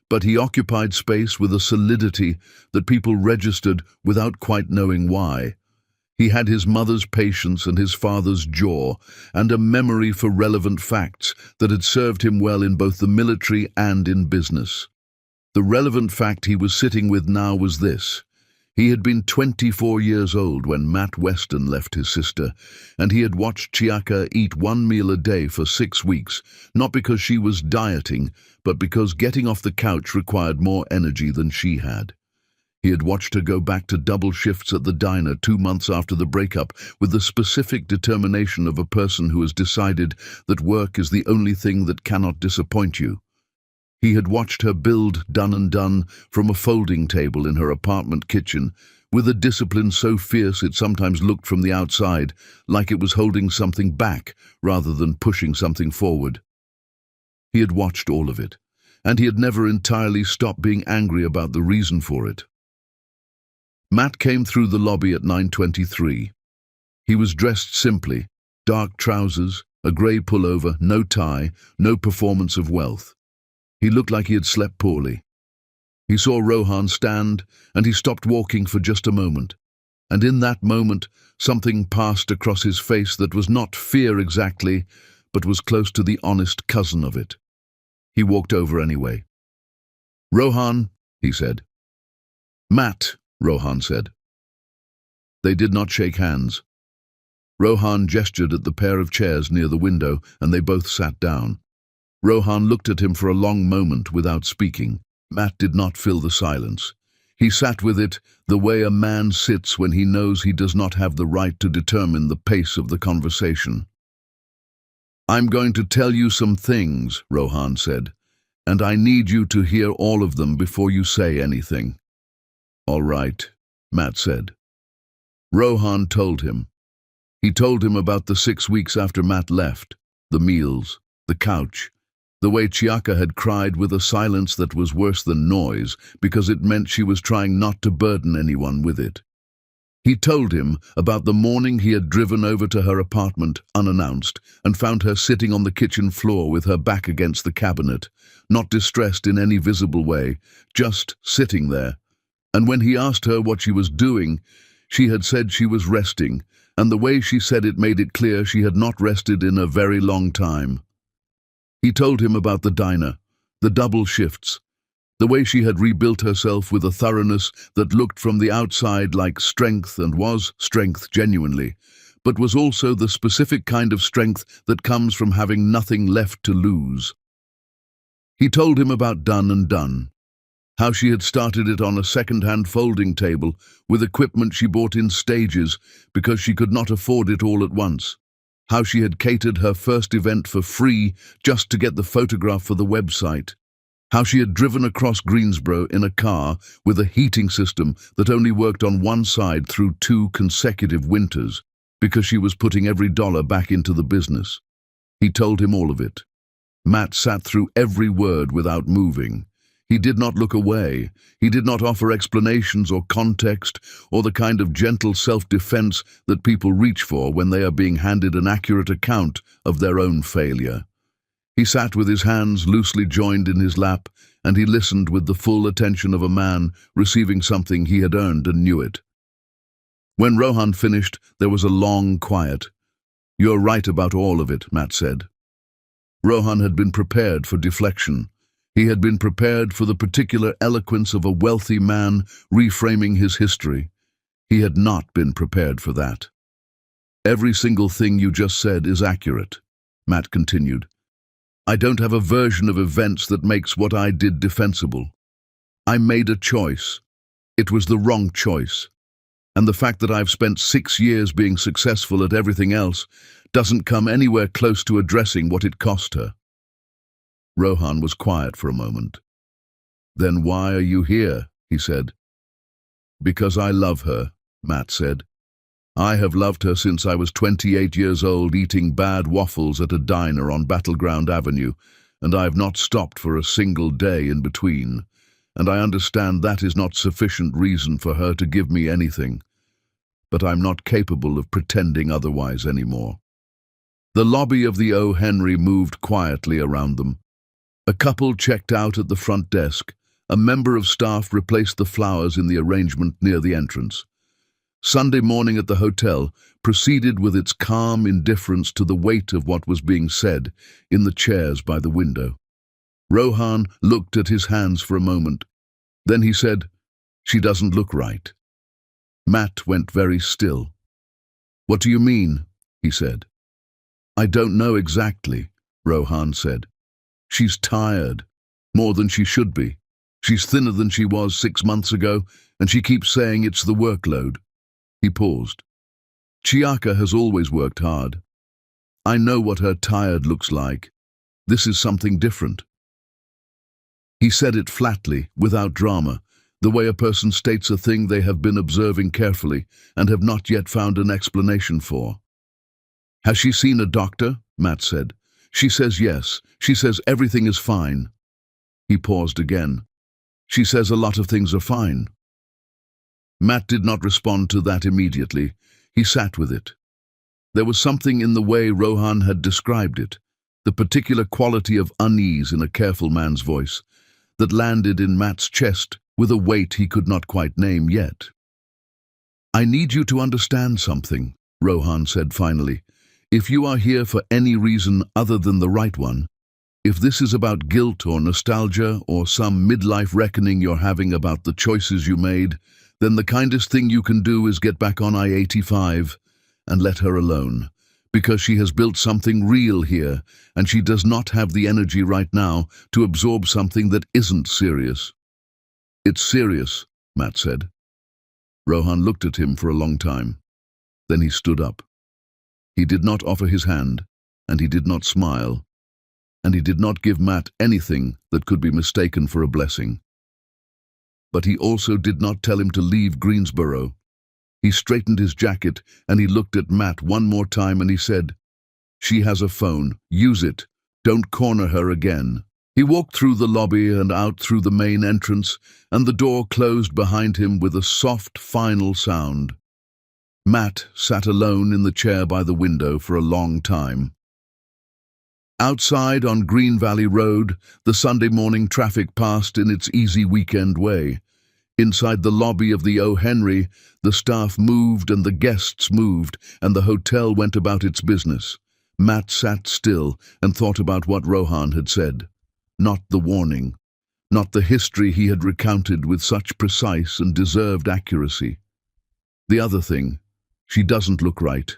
but he occupied space with a solidity that people registered without quite knowing why. He had his mother's patience and his father's jaw, and a memory for relevant facts that had served him well in both the military and in business. The relevant fact he was sitting with now was this. He had been 24 years old when Matt Weston left his sister, and he had watched Chiaka eat 1 meal a day for 6 weeks, not because she was dieting, but because getting off the couch required more energy than she had. He had watched her go back to double shifts at the diner 2 months after the breakup with the specific determination of a person who has decided that work is the only thing that cannot disappoint you. He had watched her build Done and Done from a folding table in her apartment kitchen, with a discipline so fierce it sometimes looked from the outside like it was holding something back rather than pushing something forward. He had watched all of it, and he had never entirely stopped being angry about the reason for it. Matt came through the lobby at 9:23. He was dressed simply, dark trousers, a grey pullover, no tie, no performance of wealth. He looked like he had slept poorly. He saw Rohan stand, and he stopped walking for just a moment. And in that moment, something passed across his face that was not fear exactly, but was close to the honest cousin of it. He walked over anyway. "Rohan," he said. "Matt," Rohan said. They did not shake hands. Rohan gestured at the pair of chairs near the window, and they both sat down. Rohan looked at him for a long moment without speaking. Matt did not fill the silence. He sat with it the way a man sits when he knows he does not have the right to determine the pace of the conversation. "I'm going to tell you some things," Rohan said, "and I need you to hear all of them before you say anything." "All right," Matt said. Rohan told him. He told him about the 6 weeks after Matt left, the meals, the couch, the way Chiaka had cried with a silence that was worse than noise because it meant she was trying not to burden anyone with it. He told him about the morning he had driven over to her apartment unannounced and found her sitting on the kitchen floor with her back against the cabinet, not distressed in any visible way, just sitting there. And when he asked her what she was doing, she had said she was resting, and the way she said it made it clear she had not rested in a very long time. He told him about the diner, the double shifts, the way she had rebuilt herself with a thoroughness that looked from the outside like strength and was strength genuinely, but was also the specific kind of strength that comes from having nothing left to lose. He told him about Done and Done, how she had started it on a second-hand folding table with equipment she bought in stages because she could not afford it all at once. How she had catered her first event for free just to get the photograph for the website. How she had driven across Greensboro in a car with a heating system that only worked on one side through 2 consecutive winters because she was putting every dollar back into the business. He told him all of it. Matt sat through every word without moving. He did not look away. He did not offer explanations or context or the kind of gentle self-defense that people reach for when they are being handed an accurate account of their own failure. He sat with his hands loosely joined in his lap, and he listened with the full attention of a man receiving something he had earned and knew it. When Rohan finished, there was a long quiet. "You're right about all of it," Matt said. Rohan had been prepared for deflection. He had been prepared for the particular eloquence of a wealthy man reframing his history. He had not been prepared for that. "Every single thing you just said is accurate," Matt continued. "I don't have a version of events that makes what I did defensible. I made a choice. It was the wrong choice. And the fact that I've spent 6 years being successful at everything else doesn't come anywhere close to addressing what it cost her." Rohan was quiet for a moment. "Then why are you here?" he said. "Because I love her," Matt said. "I have loved her since I was 28 years old eating bad waffles at a diner on Battleground Avenue, and I have not stopped for a single day in between. And I understand that is not sufficient reason for her to give me anything. But I'm not capable of pretending otherwise anymore." The lobby of the O. Henry moved quietly around them. A couple checked out at the front desk. A member of staff replaced the flowers in the arrangement near the entrance. Sunday morning at the hotel proceeded with its calm indifference to the weight of what was being said in the chairs by the window. Rohan looked at his hands for a moment. Then he said, "She doesn't look right." Matt went very still. "What do you mean?" he said. "I don't know exactly," Rohan said. "She's tired, more than she should be. She's thinner than she was 6 months ago, and she keeps saying it's the workload." He paused. "Chiaka has always worked hard. I know what her tired looks like. This is something different." He said it flatly, without drama, the way a person states a thing they have been observing carefully and have not yet found an explanation for. "Has she seen a doctor?" Matt said. "She says yes. She says everything is fine." He paused again. "She says a lot of things are fine." Matt did not respond to that immediately. He sat with it. There was something in the way Rohan had described it, the particular quality of unease in a careful man's voice, that landed in Matt's chest with a weight he could not quite name yet. "I need you to understand something," Rohan said finally. "If you are here for any reason other than the right one, if this is about guilt or nostalgia or some midlife reckoning you're having about the choices you made, then the kindest thing you can do is get back on I-85 and let her alone, because she has built something real here, and she does not have the energy right now to absorb something that isn't serious." "It's serious," Matt said. Rohan looked at him for a long time. Then he stood up. He did not offer his hand, and he did not smile, and he did not give Matt anything that could be mistaken for a blessing. But he also did not tell him to leave Greensboro. He straightened his jacket, and he looked at Matt one more time, and he said, "She has a phone. Use it. Don't corner her again." He walked through the lobby and out through the main entrance, and the door closed behind him with a soft, final sound. Matt sat alone in the chair by the window for a long time. Outside on Green Valley Road, the Sunday morning traffic passed in its easy weekend way. Inside the lobby of the O. Henry, the staff moved and the guests moved, and the hotel went about its business. Matt sat still and thought about what Rohan had said. Not the warning, not the history he had recounted with such precise and deserved accuracy. The other thing, she doesn't look right.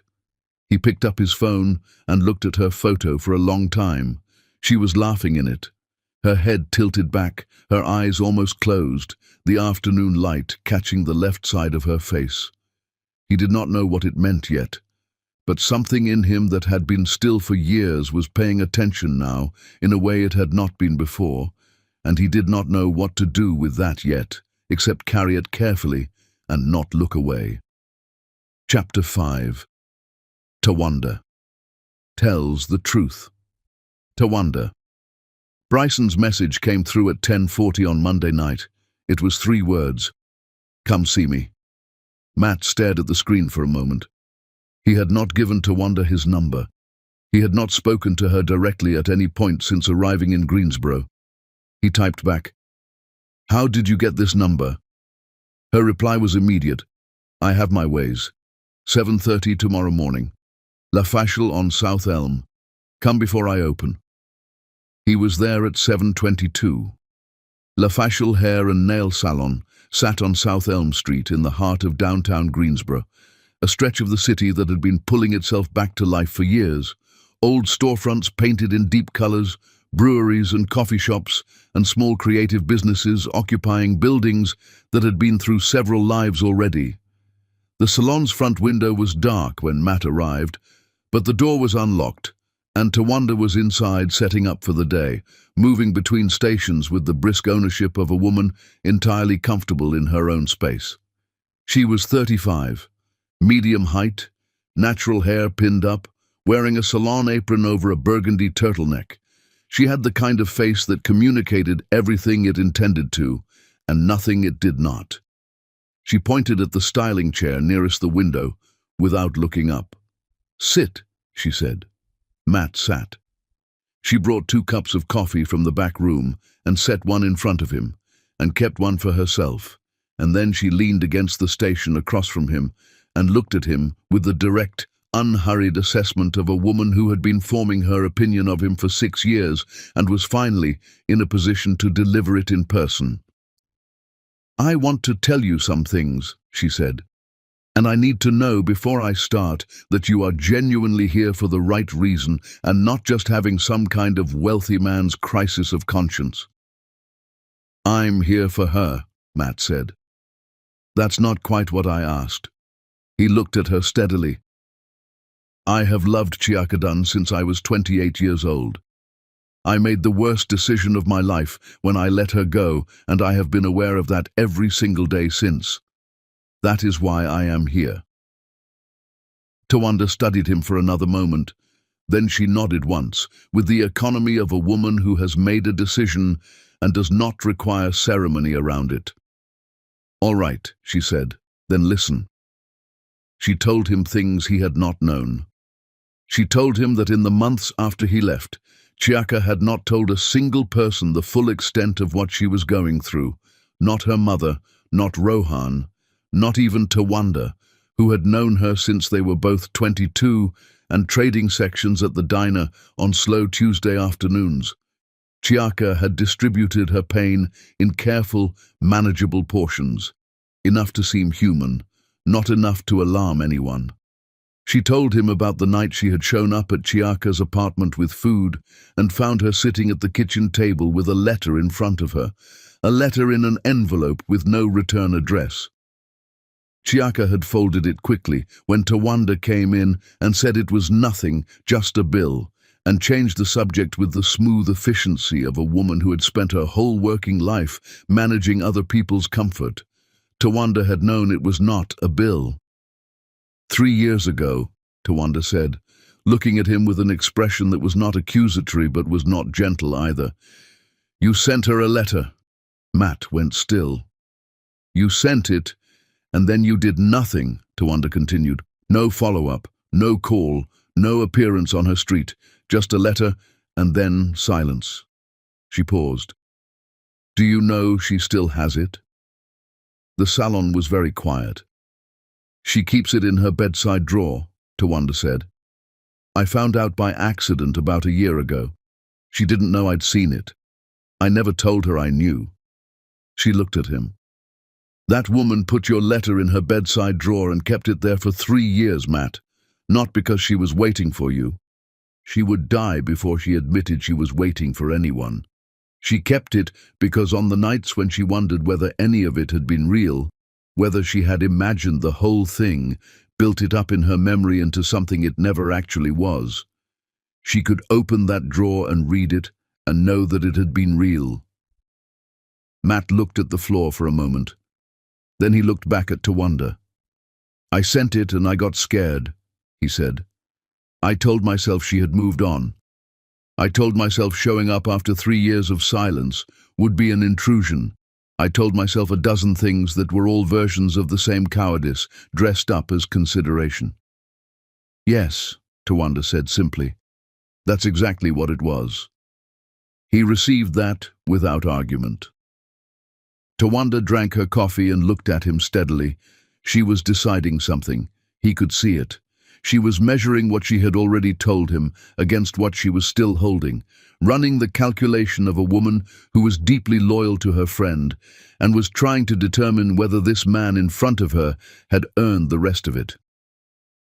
He picked up his phone and looked at her photo for a long time. She was laughing in it. Her head tilted back, her eyes almost closed, the afternoon light catching the left side of her face. He did not know what it meant yet, but something in him that had been still for years was paying attention now in a way it had not been before, and he did not know what to do with that yet, except carry it carefully and not look away. Chapter 5. Tawanda tells the truth. Tawanda, Bryson's message came through at 10:40 on Monday night. It was 3 words. Come see me. Matt stared at the screen for a moment. He had not given Tawanda his number. He had not spoken to her directly at any point since arriving in Greensboro. He typed back, "How did you get this number?" Her reply was immediate. "I have my ways. 7:30 tomorrow morning. La Fachel on South Elm. Come before I open." He was there at 7:22. La Fachel Hair and Nail Salon sat on South Elm Street in the heart of downtown Greensboro, a stretch of the city that had been pulling itself back to life for years. Old storefronts painted in deep colors, breweries and coffee shops, and small creative businesses occupying buildings that had been through several lives already. The salon's front window was dark when Matt arrived, but the door was unlocked, and Tawanda was inside setting up for the day, moving between stations with the brisk ownership of a woman entirely comfortable in her own space. She was 35, medium height, natural hair pinned up, wearing a salon apron over a burgundy turtleneck. She had the kind of face that communicated everything it intended to, and nothing it did not. She pointed at the styling chair nearest the window, without looking up. "Sit," she said. Matt sat. She brought 2 cups of coffee from the back room and set one in front of him, and kept one for herself, and then she leaned against the station across from him and looked at him with the direct, unhurried assessment of a woman who had been forming her opinion of him for 6 years and was finally in a position to deliver it in person. "I want to tell you some things," she said, "and I need to know before I start that you are genuinely here for the right reason and not just having some kind of wealthy man's crisis of conscience." "I'm here for her," Matt said. "That's not quite what I asked." He looked at her steadily. "I have loved Chiakadun since I was 28 years old. I made the worst decision of my life when I let her go, and I have been aware of that every single day since. That is why I am here." Tawanda studied him for another moment. Then she nodded once, with the economy of a woman who has made a decision and does not require ceremony around it. "All right," she said, "then listen." She told him things he had not known. She told him that in the months after he left, Chiaka had not told a single person the full extent of what she was going through. Not her mother, not Rohan, not even Tawanda, who had known her since they were both 22 and trading sections at the diner on slow Tuesday afternoons. Chiaka had distributed her pain in careful, manageable portions, enough to seem human, not enough to alarm anyone. She told him about the night she had shown up at Chiaka's apartment with food and found her sitting at the kitchen table with a letter in front of her, a letter in an envelope with no return address. Chiaka had folded it quickly when Tawanda came in and said it was nothing, just a bill, and changed the subject with the smooth efficiency of a woman who had spent her whole working life managing other people's comfort. Tawanda had known it was not a bill. 3 years ago, Tawanda said, looking at him with an expression that was not accusatory but was not gentle either. "You sent her a letter." Matt went still. "You sent it, and then you did nothing," Tawanda continued. "No follow-up, no call, no appearance on her street, just a letter, and then silence." She paused. "Do you know she still has it?" The salon was very quiet. "She keeps it in her bedside drawer," Tawanda said. "I found out by accident about a year ago. She didn't know I'd seen it. I never told her I knew." She looked at him. "That woman put your letter in her bedside drawer and kept it there for 3 years, Matt. Not because she was waiting for you. She would die before she admitted she was waiting for anyone. She kept it because on the nights when she wondered whether any of it had been real, whether she had imagined the whole thing, built it up in her memory into something it never actually was, she could open that drawer and read it and know that it had been real." Matt looked at the floor for a moment. Then he looked back at Tawanda. "I sent it and I got scared," he said. "I told myself she had moved on. I told myself showing up after 3 years of silence would be an intrusion. I told myself a dozen things that were all versions of the same cowardice, dressed up as consideration. Yes, Tawanda said simply. That's exactly what it was. He received that without argument. Tawanda drank her coffee and looked at him steadily. She was deciding something. He could see it. She was measuring what she had already told him against what she was still holding, running the calculation of a woman who was deeply loyal to her friend and was trying to determine whether this man in front of her had earned the rest of it.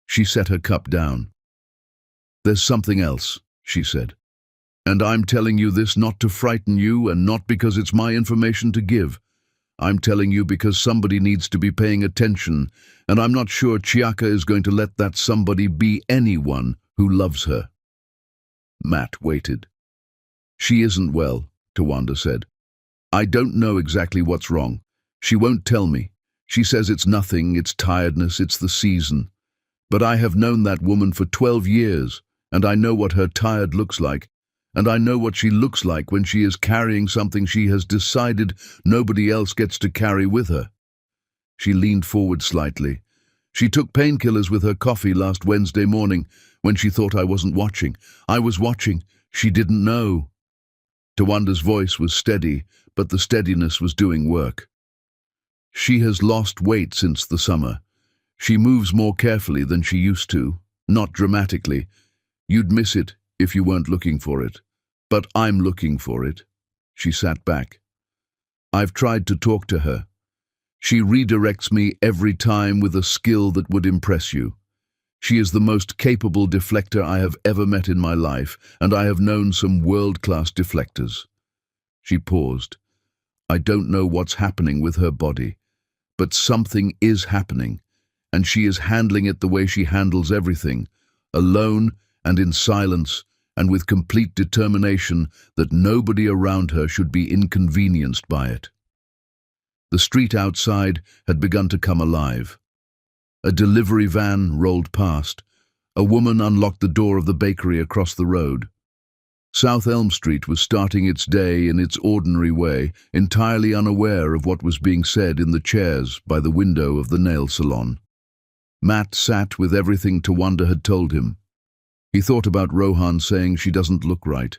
She set her cup down. "There's something else," she said. "And I'm telling you this not to frighten you and not because it's my information to give. I'm telling you because somebody needs to be paying attention, and I'm not sure Chiaka is going to let that somebody be anyone who loves her." Matt waited. "She isn't well," Tawanda said. "I don't know exactly what's wrong. She won't tell me. She says it's nothing, it's tiredness, it's the season. But I have known that woman for 12 years, and I know what her tired looks like. And I know what she looks like when she is carrying something she has decided nobody else gets to carry with her." She leaned forward slightly. "She took painkillers with her coffee last Wednesday morning when she thought I wasn't watching. I was watching. She didn't know." Tawanda's voice was steady, but the steadiness was doing work. "She has lost weight since the summer. She moves more carefully than she used to, not dramatically. You'd miss it if you weren't looking for it. But I'm looking for it." She sat back. "I've tried to talk to her. She redirects me every time with a skill that would impress you. She is the most capable deflector I have ever met in my life, and I have known some world-class deflectors." She paused. "I don't know what's happening with her body, but something is happening, and she is handling it the way she handles everything, alone and in silence, and with complete determination that nobody around her should be inconvenienced by it." The street outside had begun to come alive. A delivery van rolled past. A woman unlocked the door of the bakery across the road. South Elm Street was starting its day in its ordinary way, entirely unaware of what was being said in the chairs by the window of the nail salon. Matt sat with everything Tawanda had told him. He thought about Rohan saying she doesn't look right.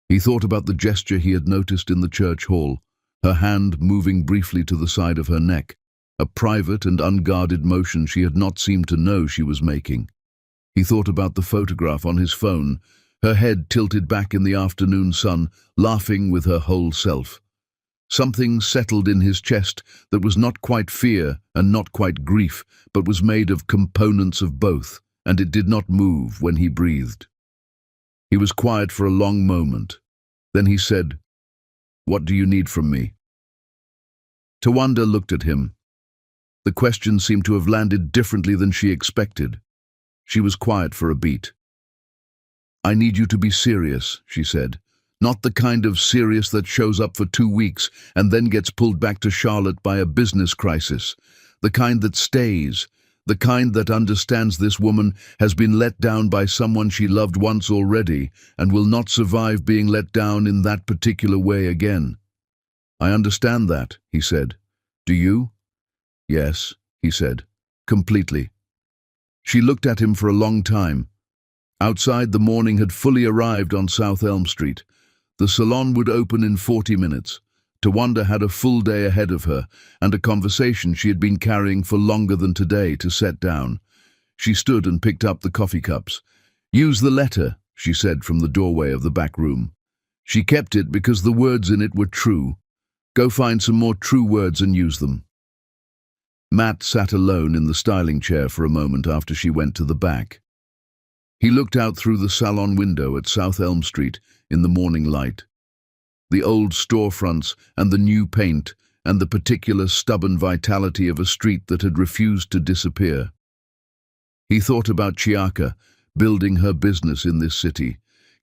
He thought about the gesture he had noticed in the church hall, her hand moving briefly to the side of her neck, a private and unguarded motion she had not seemed to know she was making. He thought about the photograph on his phone, her head tilted back in the afternoon sun, laughing with her whole self. Something settled in his chest that was not quite fear and not quite grief, but was made of components of both, and it did not move when he breathed. He was quiet for a long moment. Then he said, "What do you need from me?" Tawanda looked at him. The question seemed to have landed differently than she expected. She was quiet for a beat. "I need you to be serious," she said. "Not the kind of serious that shows up for 2 weeks and then gets pulled back to Charlotte by a business crisis. The kind that stays. The kind that understands this woman has been let down by someone she loved once already and will not survive being let down in that particular way again." "I understand that," he said. "Do you?" "Yes," he said. "Completely." She looked at him for a long time. Outside, the morning had fully arrived on South Elm Street. The salon would open in 40 minutes. Tawanda had a full day ahead of her, and a conversation she had been carrying for longer than today to set down. She stood and picked up the coffee cups. "Use the letter," she said from the doorway of the back room. She kept it because the words in it were true. Go find some more true words and use them. Matt sat alone in the styling chair for a moment after she went to the back. He looked out through the salon window at South Elm Street in the morning light. The old storefronts and the new paint and the particular stubborn vitality of a street that had refused to disappear. He thought about Chiaka, building her business in this city,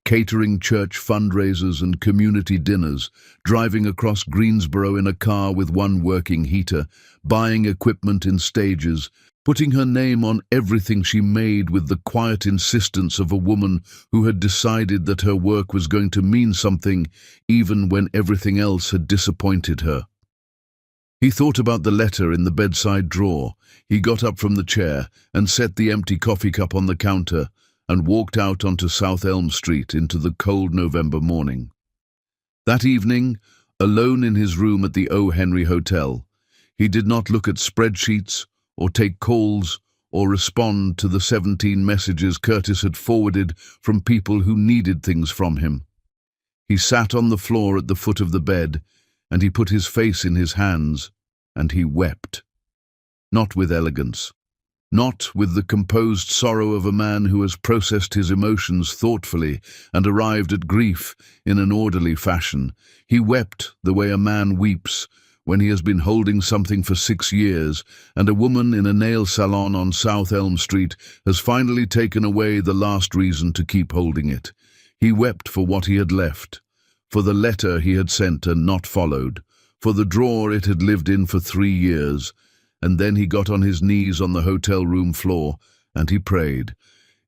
catering church fundraisers and community dinners, driving across Greensboro in a car with one working heater, buying equipment in stages, putting her name on everything she made with the quiet insistence of a woman who had decided that her work was going to mean something even when everything else had disappointed her. He thought about the letter in the bedside drawer. He got up from the chair and set the empty coffee cup on the counter and walked out onto South Elm Street into the cold November morning. That evening, alone in his room at the O. Henry Hotel, he did not look at spreadsheets or take calls or respond to the 17 messages Curtis had forwarded from people who needed things from him. He sat on the floor at the foot of the bed, and he put his face in his hands, and he wept. Not with elegance, not with the composed sorrow of a man who has processed his emotions thoughtfully and arrived at grief in an orderly fashion. He wept the way a man weeps when he has been holding something for 6 years, and a woman in a nail salon on South Elm Street has finally taken away the last reason to keep holding it. He wept for what he had left, for the letter he had sent and not followed, for the drawer it had lived in for 3 years, and then he got on his knees on the hotel room floor, and he prayed.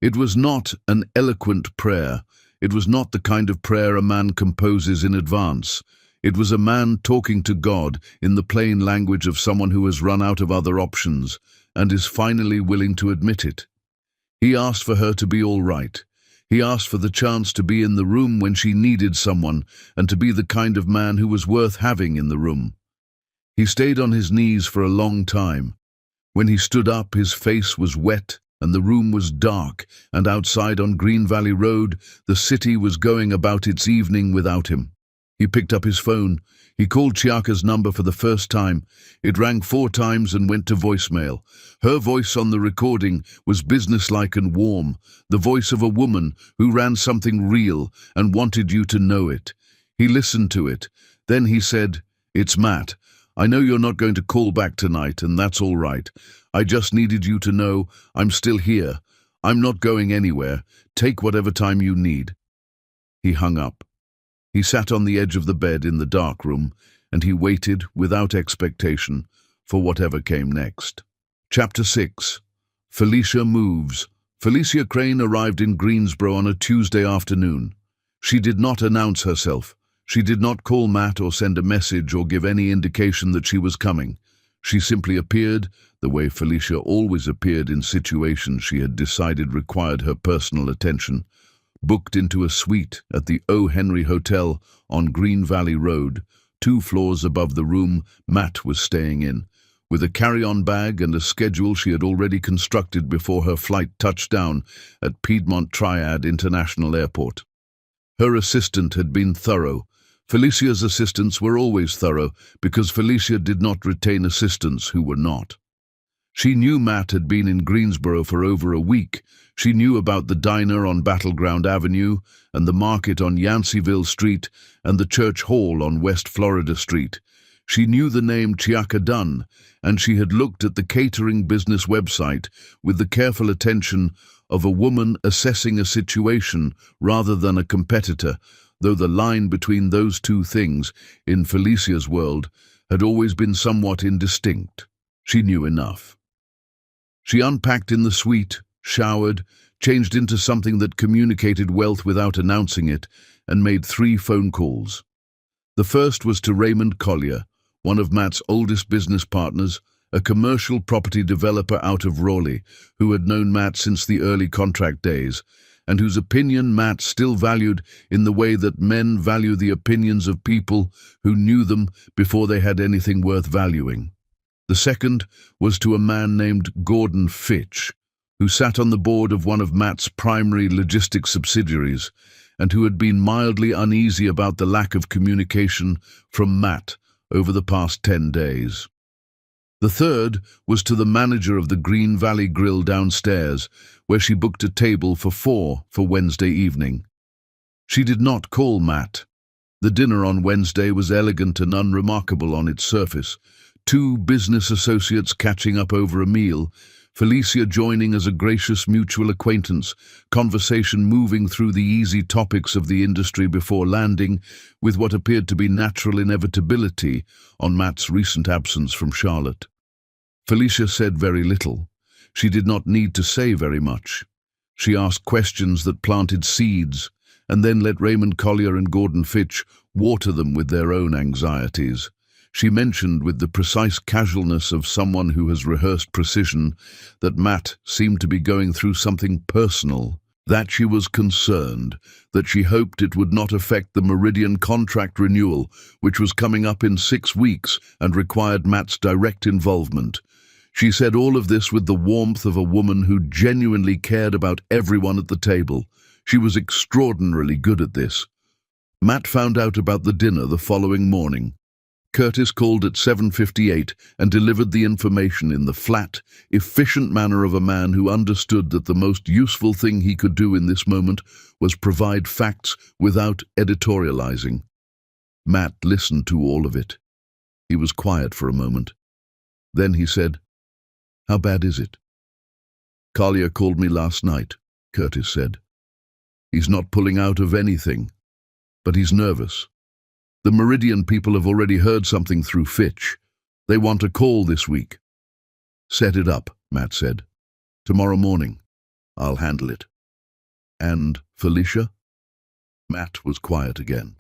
It was not an eloquent prayer. It was not the kind of prayer a man composes in advance. It was a man talking to God in the plain language of someone who has run out of other options and is finally willing to admit it. He asked for her to be all right. He asked for the chance to be in the room when she needed someone and to be the kind of man who was worth having in the room. He stayed on his knees for a long time. When he stood up, his face was wet and the room was dark, and outside on Green Valley Road, the city was going about its evening without him. He picked up his phone. He called Chiaka's number for the first time. It rang 4 times and went to voicemail. Her voice on the recording was businesslike and warm, the voice of a woman who ran something real and wanted you to know it. He listened to it. Then he said, "It's Matt. I know you're not going to call back tonight, and that's all right. I just needed you to know I'm still here. I'm not going anywhere. Take whatever time you need." He hung up. He sat on the edge of the bed in the dark room, and he waited, without expectation, for whatever came next. Chapter 6. Felicia Moves. Felicia Crane arrived in Greensboro on a Tuesday afternoon. She did not announce herself. She did not call Matt or send a message or give any indication that she was coming. She simply appeared, the way Felicia always appeared in situations she had decided required her personal attention, booked into a suite at the O. Henry Hotel on Green Valley Road, 2 floors above the room Matt was staying in, with a carry-on bag and a schedule she had already constructed before her flight touched down at Piedmont Triad International Airport. Her assistant had been thorough. Felicia's assistants were always thorough because Felicia did not retain assistants who were not. She knew Matt had been in Greensboro for over a week. She knew about the diner on Battleground Avenue and the market on Yanceyville Street and the church hall on West Florida Street. She knew the name Chiaka Dunn, and she had looked at the catering business website with the careful attention of a woman assessing a situation rather than a competitor, though the line between those two things, in Felicia's world, had always been somewhat indistinct. She knew enough. She unpacked in the suite, showered, changed into something that communicated wealth without announcing it, and made 3 phone calls. The first was to Raymond Collier, one of Matt's oldest business partners, a commercial property developer out of Raleigh, who had known Matt since the early contract days, and whose opinion Matt still valued in the way that men value the opinions of people who knew them before they had anything worth valuing. The second was to a man named Gordon Fitch, who sat on the board of one of Matt's primary logistics subsidiaries, and who had been mildly uneasy about the lack of communication from Matt over the past 10 days. The third was to the manager of the Green Valley Grill downstairs, where she booked a table for 4 for Wednesday evening. She did not call Matt. The dinner on Wednesday was elegant and unremarkable on its surface. 2 business associates catching up over a meal, Felicia joining as a gracious mutual acquaintance, conversation moving through the easy topics of the industry before landing, with what appeared to be natural inevitability, on Matt's recent absence from Charlotte. Felicia said very little. She did not need to say very much. She asked questions that planted seeds, and then let Raymond Collier and Gordon Fitch water them with their own anxieties. She mentioned with the precise casualness of someone who has rehearsed precision that Matt seemed to be going through something personal, that she was concerned, that she hoped it would not affect the Meridian contract renewal, which was coming up in 6 weeks and required Matt's direct involvement. She said all of this with the warmth of a woman who genuinely cared about everyone at the table. She was extraordinarily good at this. Matt found out about the dinner the following morning. Curtis called at 7:58 and delivered the information in the flat, efficient manner of a man who understood that the most useful thing he could do in this moment was provide facts without editorializing. Matt listened to all of it. He was quiet for a moment. Then he said, "How bad is it?" "Collier called me last night," Curtis said. "He's not pulling out of anything, but he's nervous. The Meridian people have already heard something through Fitch. They want a call this week." "Set it up," Matt said. "Tomorrow morning. I'll handle it." "And Felicia?" Matt was quiet again.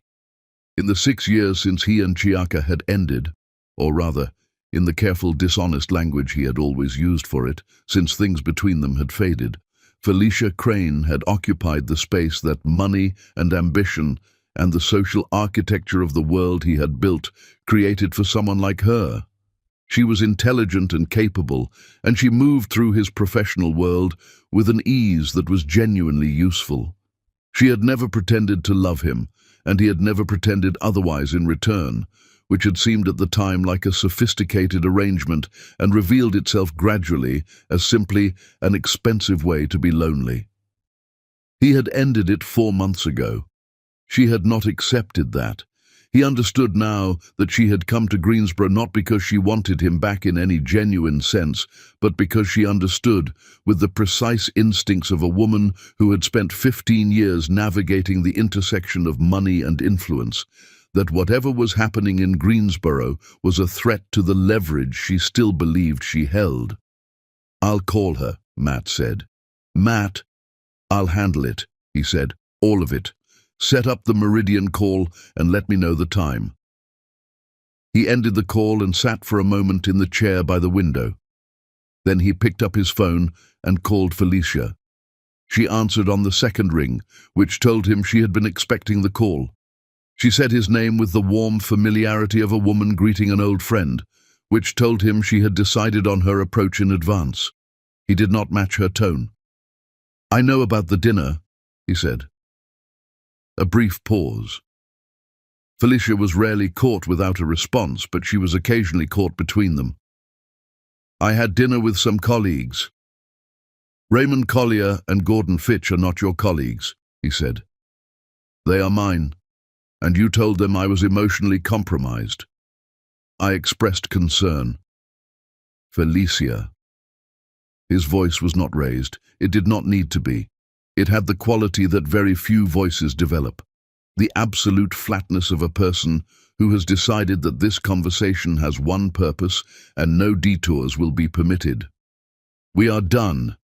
In the 6 years since he and Chiaka had ended, or rather, in the careful, dishonest language he had always used for it, since things between them had faded, Felicia Crane had occupied the space that money and ambition and the social architecture of the world he had built created for someone like her. She was intelligent and capable, and she moved through his professional world with an ease that was genuinely useful. She had never pretended to love him, and he had never pretended otherwise in return, which had seemed at the time like a sophisticated arrangement and revealed itself gradually as simply an expensive way to be lonely. He had ended it 4 months ago. She had not accepted that. He understood now that she had come to Greensboro not because she wanted him back in any genuine sense, but because she understood, with the precise instincts of a woman who had spent 15 years navigating the intersection of money and influence, that whatever was happening in Greensboro was a threat to the leverage she still believed she held. "I'll call her," Matt said. "Matt, I'll handle it," he said. "All of it. Set up the Meridian call and let me know the time." He ended the call and sat for a moment in the chair by the window. Then he picked up his phone and called Felicia. She answered on the second ring, which told him she had been expecting the call. She said his name with the warm familiarity of a woman greeting an old friend, which told him she had decided on her approach in advance. He did not match her tone. "I know about the dinner," he said. A brief pause. Felicia was rarely caught without a response, but she was occasionally caught between them. "I had dinner with some colleagues." "Raymond Collier and Gordon Fitch are not your colleagues," he said. "They are mine, and you told them I was emotionally compromised." I expressed concern. "Felicia." His voice was not raised. It did not need to be. It had the quality that very few voices develop, the absolute flatness of a person who has decided that this conversation has one purpose and no detours will be permitted. "We are done.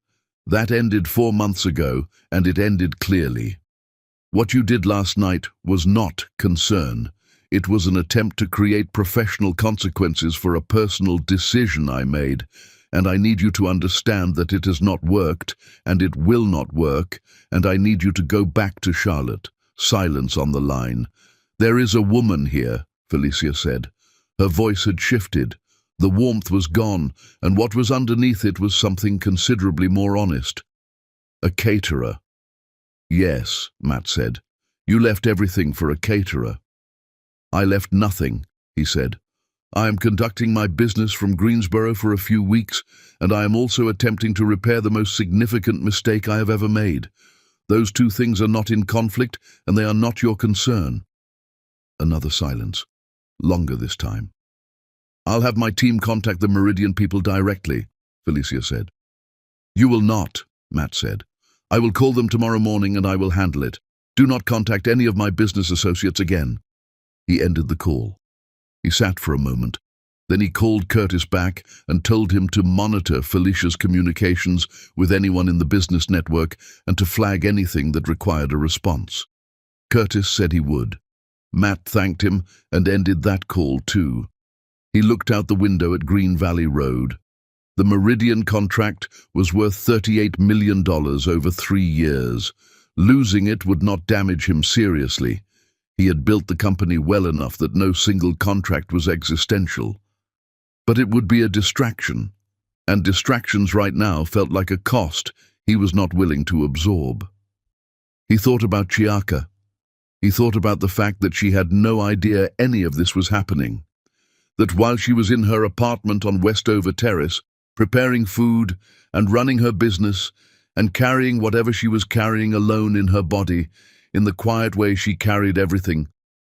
That ended 4 months ago, and it ended clearly. What you did last night was not concern. It was an attempt to create professional consequences for a personal decision I made, and I need you to understand that it has not worked, and it will not work, and I need you to go back to Charlotte." Silence on the line. "There is a woman here," Felicia said. Her voice had shifted. The warmth was gone, and what was underneath it was something considerably more honest. "A caterer." "Yes," Matt said. "You left everything for a caterer." "I left nothing," he said. "I am conducting my business from Greensboro for a few weeks, and I am also attempting to repair the most significant mistake I have ever made. Those two things are not in conflict, and they are not your concern." Another silence. Longer this time. "I'll have my team contact the Meridian people directly," Felicia said. You will not, Matt said. I will call them tomorrow morning and I will handle it. Do not contact any of my business associates again. He ended the call. He sat for a moment. Then he called Curtis back and told him to monitor Felicia's communications with anyone in the business network and to flag anything that required a response. Curtis said he would. Matt thanked him and ended that call too. He looked out the window at Green Valley Road. The Meridian contract was worth $38 million over 3 years. Losing it would not damage him seriously. He had built the company well enough that no single contract was existential. But it would be a distraction, and distractions right now felt like a cost he was not willing to absorb. He thought about Chiaka. He thought about the fact that she had no idea any of this was happening. That while she was in her apartment on Westover Terrace, preparing food and running her business and carrying whatever she was carrying alone in her body, in the quiet way she carried everything,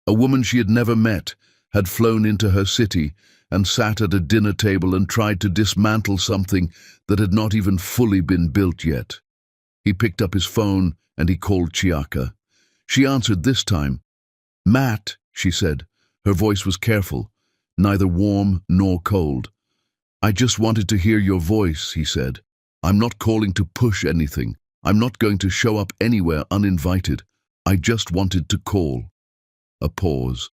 a woman she had never met had flown into her city and sat at a dinner table and tried to dismantle something that had not even fully been built yet. He picked up his phone and he called Chiaka. She answered this time. "Matt," she said. Her voice was careful, neither warm nor cold. "I just wanted to hear your voice," he said. "I'm not calling to push anything. I'm not going to show up anywhere uninvited. I just wanted to call." A pause.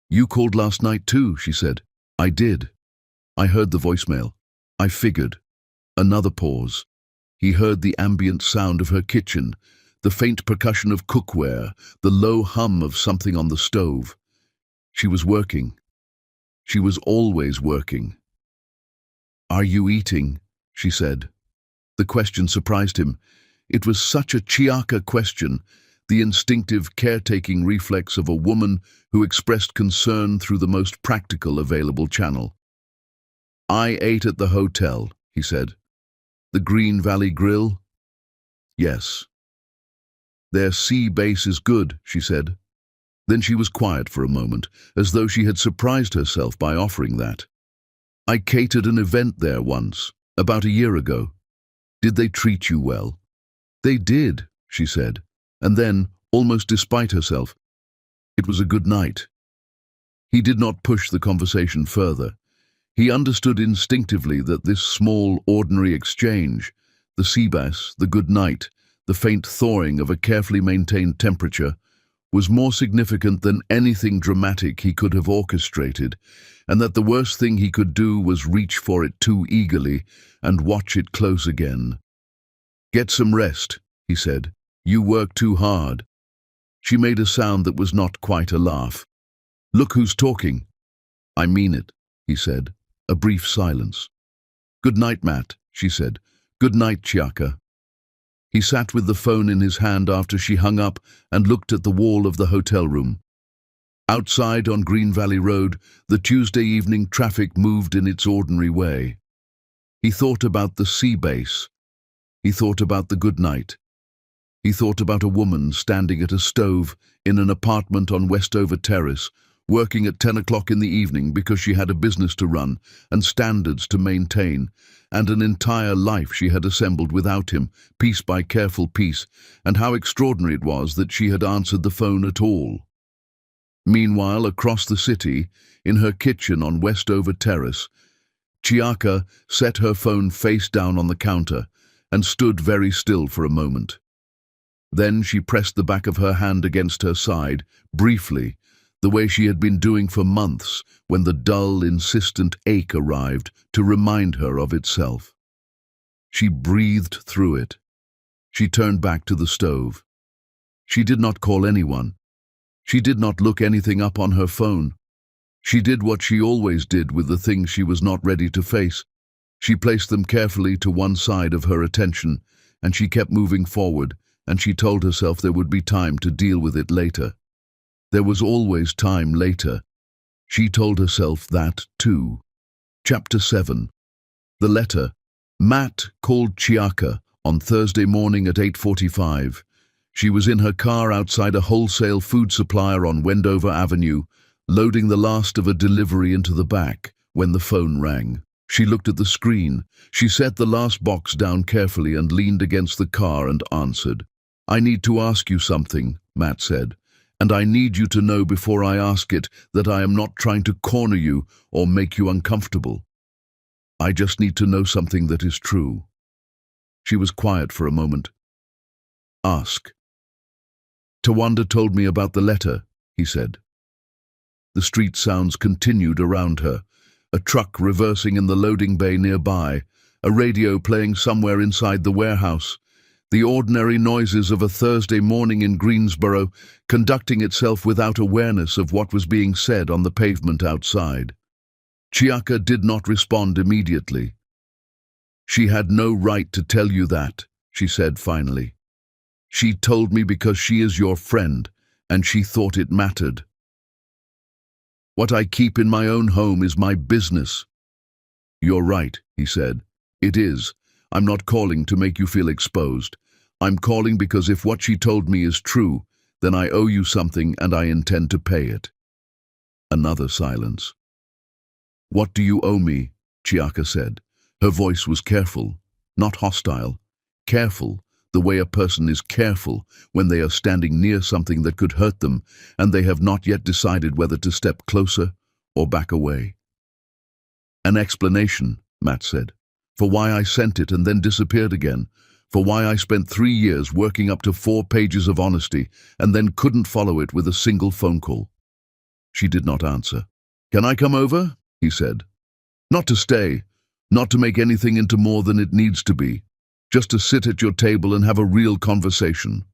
"You called last night too," she said. "I did. I heard the voicemail. I figured." Another pause. He heard the ambient sound of her kitchen, the faint percussion of cookware, the low hum of something on the stove. She was working. She was always working. "Are you eating?" she said. The question surprised him. It was such a Chiaka question, the instinctive caretaking reflex of a woman who expressed concern through the most practical available channel. "I ate at the hotel," he said. "The Green Valley Grill?" "Yes." "Their sea base is good," she said. Then she was quiet for a moment, as though she had surprised herself by offering that. "I catered an event there once, about a year ago. Did they treat you well?" "They did," she said, and then, almost despite herself, "It was a good night." He did not push the conversation further. He understood instinctively that this small, ordinary exchange, the sea bass, the good night, the faint thawing of a carefully maintained temperature, was more significant than anything dramatic he could have orchestrated, and that the worst thing he could do was reach for it too eagerly and watch it close again. "Get some rest," he said. "You work too hard." She made a sound that was not quite a laugh. "Look who's talking." "I mean it," he said. A brief silence. "Good night, Matt," she said. "Good night, Chiaka." He sat with the phone in his hand after she hung up and looked at the wall of the hotel room. Outside on Green Valley Road, the Tuesday evening traffic moved in its ordinary way. He thought about the sea base. He thought about the good night. He thought about a woman standing at a stove in an apartment on Westover Terrace, working at 10 o'clock in the evening because she had a business to run and standards to maintain, and an entire life she had assembled without him, piece by careful piece, and how extraordinary it was that she had answered the phone at all. Meanwhile, across the city, in her kitchen on Westover Terrace, Chiaka set her phone face down on the counter and stood very still for a moment. Then she pressed the back of her hand against her side, briefly, the way she had been doing for months when the dull, insistent ache arrived to remind her of itself. She breathed through it. She turned back to the stove. She did not call anyone. She did not look anything up on her phone. She did what she always did with the things she was not ready to face. She placed them carefully to one side of her attention, and she kept moving forward, and she told herself there would be time to deal with it later. There was always time later. She told herself that, too. Chapter 7. The letter. Matt called Chiaka on Thursday morning at 8:45. She was in her car outside a wholesale food supplier on Wendover Avenue, loading the last of a delivery into the back when the phone rang. She looked at the screen. She set the last box down carefully and leaned against the car and answered. "I need to ask you something," Matt said, "and I need you to know before I ask it that I am not trying to corner you or make you uncomfortable. I just need to know something that is true." She was quiet for a moment. "Ask." "Tawanda told me about the letter," he said. The street sounds continued around her. A truck reversing in the loading bay nearby, a radio playing somewhere inside the warehouse, the ordinary noises of a Thursday morning in Greensboro conducting itself without awareness of what was being said on the pavement outside. Chiaka did not respond immediately. "She had no right to tell you that," she said finally. "She told me because she is your friend, and she thought it mattered. What I keep in my own home is my business." "You're right," he said. "It is. I'm not calling to make you feel exposed. I'm calling because if what she told me is true, then I owe you something and I intend to pay it." Another silence. "What do you owe me?" Chiaka said. Her voice was careful, not hostile. Careful, the way a person is careful when they are standing near something that could hurt them and they have not yet decided whether to step closer or back away. "An explanation," Matt said, "for why I sent it and then disappeared again, for why I spent 3 years working up to 4 pages of honesty and then couldn't follow it with a single phone call." She did not answer. "Can I come over?" he said. "Not to stay, not to make anything into more than it needs to be. Just to sit at your table and have a real conversation."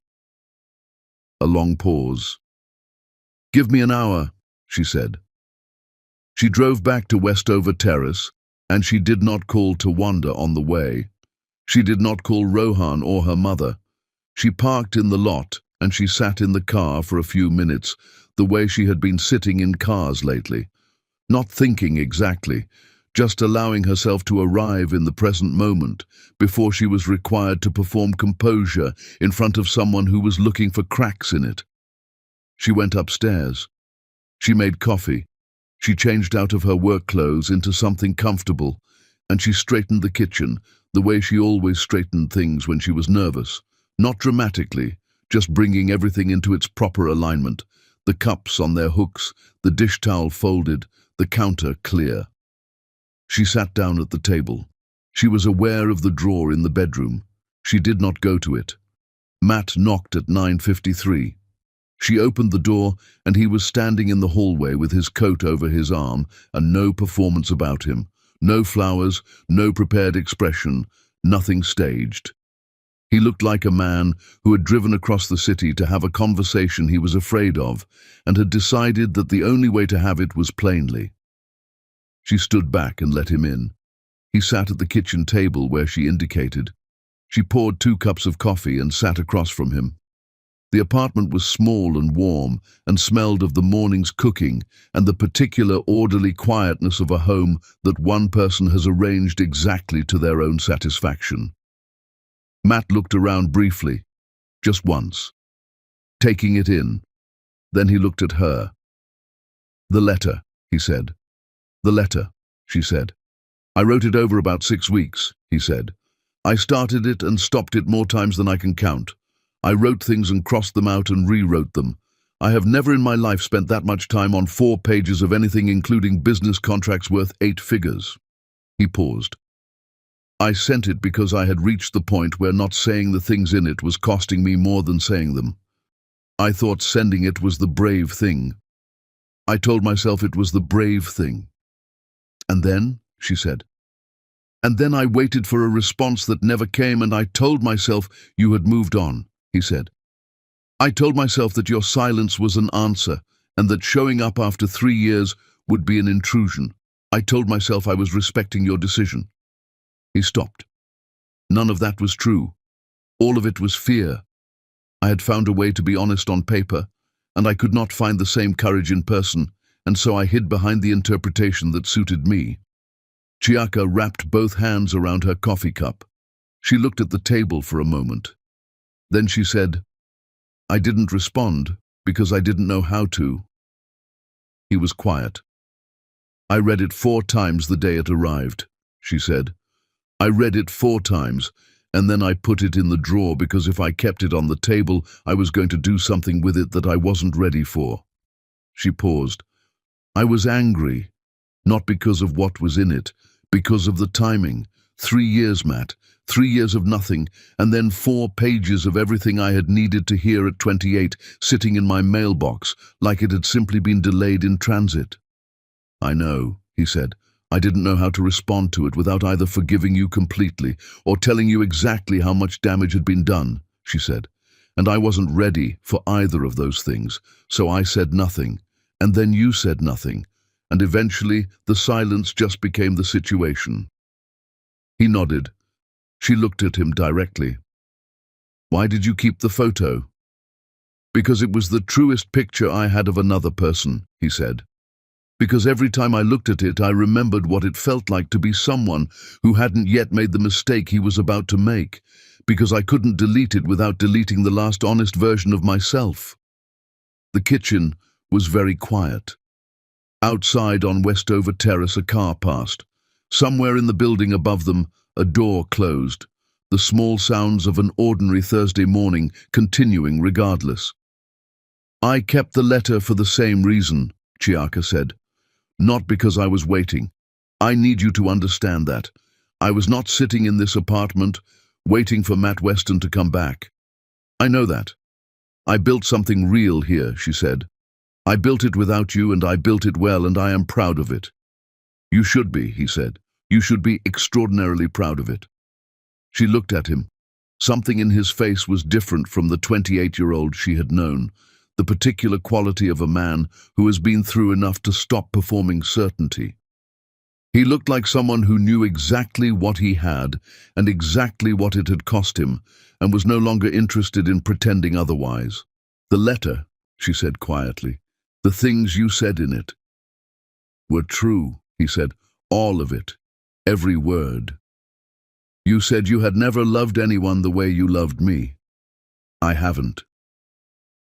A long pause. "Give me an hour," she said. She drove back to Westover Terrace, and she did not call Tawanda on the way. She did not call Rohan or her mother. She parked in the lot, and she sat in the car for a few minutes, the way she had been sitting in cars lately. Not thinking exactly, just allowing herself to arrive in the present moment before she was required to perform composure in front of someone who was looking for cracks in it. She went upstairs. She made coffee. She changed out of her work clothes into something comfortable, and she straightened the kitchen the way she always straightened things when she was nervous, not dramatically, just bringing everything into its proper alignment, the cups on their hooks, the dish towel folded, the counter clear. She sat down at the table. She was aware of the drawer in the bedroom. She did not go to it. Matt knocked at 9:53. She opened the door, and he was standing in the hallway with his coat over his arm and no performance about him. No flowers, no prepared expression, nothing staged. He looked like a man who had driven across the city to have a conversation he was afraid of and had decided that the only way to have it was plainly. She stood back and let him in. He sat at the kitchen table where she indicated. She poured 2 cups of coffee and sat across from him. The apartment was small and warm and smelled of the morning's cooking and the particular orderly quietness of a home that one person has arranged exactly to their own satisfaction. Matt looked around briefly, just once, taking it in. Then he looked at her. "The letter," he said. "The letter," she said. "I wrote it over about 6 weeks," he said. "I started it and stopped it more times than I can count. I wrote things and crossed them out and rewrote them. I have never in my life spent that much time on 4 pages of anything including business contracts worth 8 figures. He paused. "I sent it because I had reached the point where not saying the things in it was costing me more than saying them. I thought sending it was the brave thing. I told myself it was the brave thing. And then," she said, "and then I waited for a response that never came, and I told myself you had moved on," he said. "I told myself that your silence was an answer, and that showing up after 3 years would be an intrusion. I told myself I was respecting your decision." He stopped. None of that was true. All of it was fear. I had found a way to be honest on paper, and I could not find the same courage in person, and so I hid behind the interpretation that suited me. Chiaka wrapped both hands around her coffee cup. She looked at the table for a moment. Then she said, "I didn't respond because I didn't know how to." He was quiet. "I read it 4 times the day it arrived," she said. I read it 4 times, and then I put it in the drawer because if I kept it on the table, I was going to do something with it that I wasn't ready for. She paused. I was angry, not because of what was in it, because of the timing. 3 years, Matt. 3 years of nothing, and then 4 pages of everything I had needed to hear at 28 sitting in my mailbox, like it had simply been delayed in transit. I know, he said. I didn't know how to respond to it without either forgiving you completely or telling you exactly how much damage had been done, she said. And I wasn't ready for either of those things, so I said nothing, and then you said nothing, and eventually the silence just became the situation. He nodded. She looked at him directly. Why did you keep the photo? Because it was the truest picture I had of another person, he said. Because every time I looked at it, I remembered what it felt like to be someone who hadn't yet made the mistake he was about to make, because I couldn't delete it without deleting the last honest version of myself. The kitchen was very quiet. Outside on Westover Terrace, a car passed. Somewhere in the building above them, a door closed, the small sounds of an ordinary Thursday morning continuing regardless. I kept the letter for the same reason, Chiaka said. Not because I was waiting. I need you to understand that. I was not sitting in this apartment, waiting for Matt Weston to come back. I know that. I built something real here, she said. I built it without you, and I built it well, and I am proud of it. You should be, he said. You should be extraordinarily proud of it. She looked at him. Something in his face was different from the 28-year-old she had known, the particular quality of a man who has been through enough to stop performing certainty. He looked like someone who knew exactly what he had and exactly what it had cost him, and was no longer interested in pretending otherwise. The letter, she said quietly, the things you said in it, were true, he said, all of it, every word. You said you had never loved anyone the way you loved me. I haven't.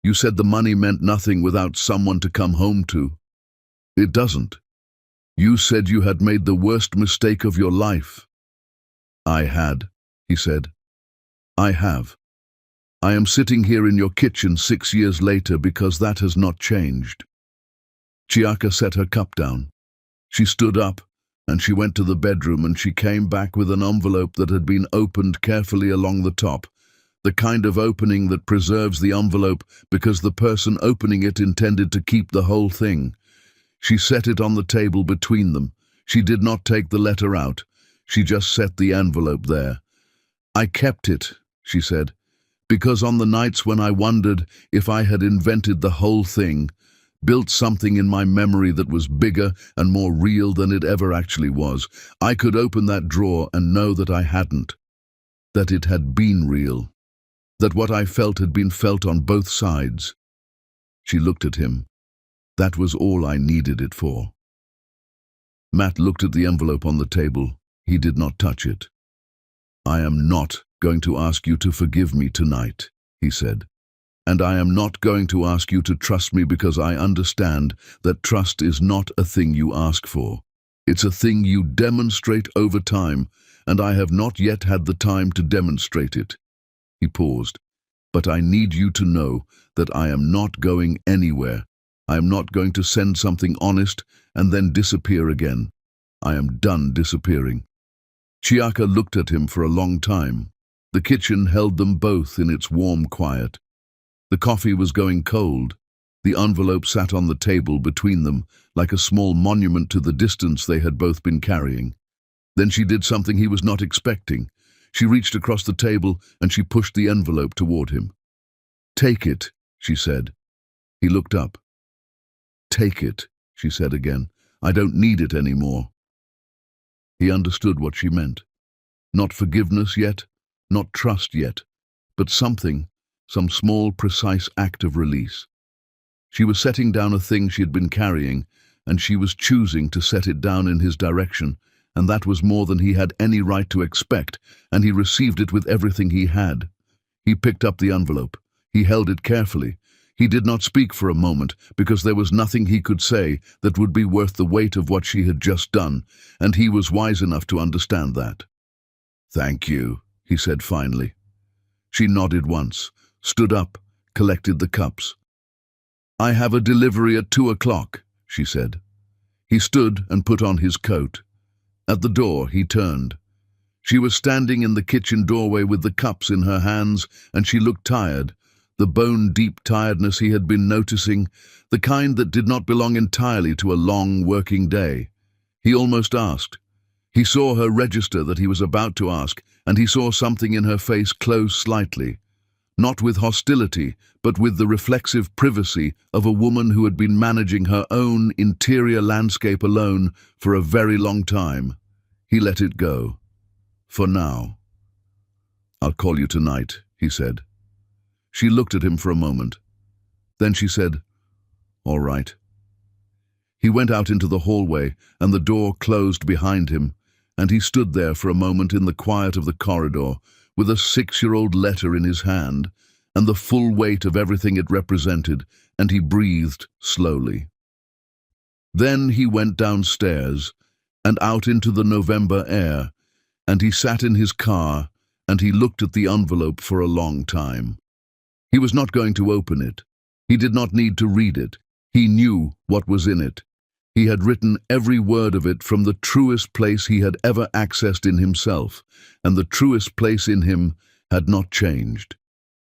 You said the money meant nothing without someone to come home to. It doesn't. You said you had made the worst mistake of your life. I had, he said. I have. I am sitting here in your kitchen 6 years later because that has not changed. Chiaka set her cup down. She stood up, and she went to the bedroom, and she came back with an envelope that had been opened carefully along the top, the kind of opening that preserves the envelope because the person opening it intended to keep the whole thing. She set it on the table between them. She did not take the letter out. She just set the envelope there. I kept it, she said, because on the nights when I wondered if I had invented the whole thing, built something in my memory that was bigger and more real than it ever actually was, I could open that drawer and know that I hadn't, that it had been real, that what I felt had been felt on both sides. She looked at him. That was all I needed it for. Matt looked at the envelope on the table. He did not touch it. I am not going to ask you to forgive me tonight, he said. And I am not going to ask you to trust me because I understand that trust is not a thing you ask for. It's a thing you demonstrate over time, and I have not yet had the time to demonstrate it. He paused. But I need you to know that I am not going anywhere. I am not going to send something honest and then disappear again. I am done disappearing. Chiaka looked at him for a long time. The kitchen held them both in its warm quiet. The coffee was going cold. The envelope sat on the table between them, like a small monument to the distance they had both been carrying. Then she did something he was not expecting. She reached across the table and she pushed the envelope toward him. Take it, she said. He looked up. Take it, she said again. I don't need it anymore. He understood what she meant. Not forgiveness yet, not trust yet, but something, some small, precise act of release. She was setting down a thing she had been carrying, and she was choosing to set it down in his direction, and that was more than he had any right to expect, and he received it with everything he had. He picked up the envelope. He held it carefully. He did not speak for a moment, because there was nothing he could say that would be worth the weight of what she had just done, and he was wise enough to understand that. "Thank you," he said finally. She nodded once, stood up, collected the cups. "I have a delivery at 2 o'clock, she said. He stood and put on his coat. At the door, he turned. She was standing in the kitchen doorway with the cups in her hands, and she looked tired, the bone-deep tiredness he had been noticing, the kind that did not belong entirely to a long working day. He almost asked. He saw her register that he was about to ask, and he saw something in her face close slightly, not with hostility, but with the reflexive privacy of a woman who had been managing her own interior landscape alone for a very long time. He let it go. For now. "I'll call you tonight," he said. She looked at him for a moment. Then she said, "All right." He went out into the hallway, and the door closed behind him, and he stood there for a moment in the quiet of the corridor, with a 6-year-old letter in his hand, and the full weight of everything it represented, and he breathed slowly. Then he went downstairs, and out into the November air, and he sat in his car, and he looked at the envelope for a long time. He was not going to open it. He did not need to read it. He knew what was in it. He had written every word of it from the truest place he had ever accessed in himself, and the truest place in him had not changed.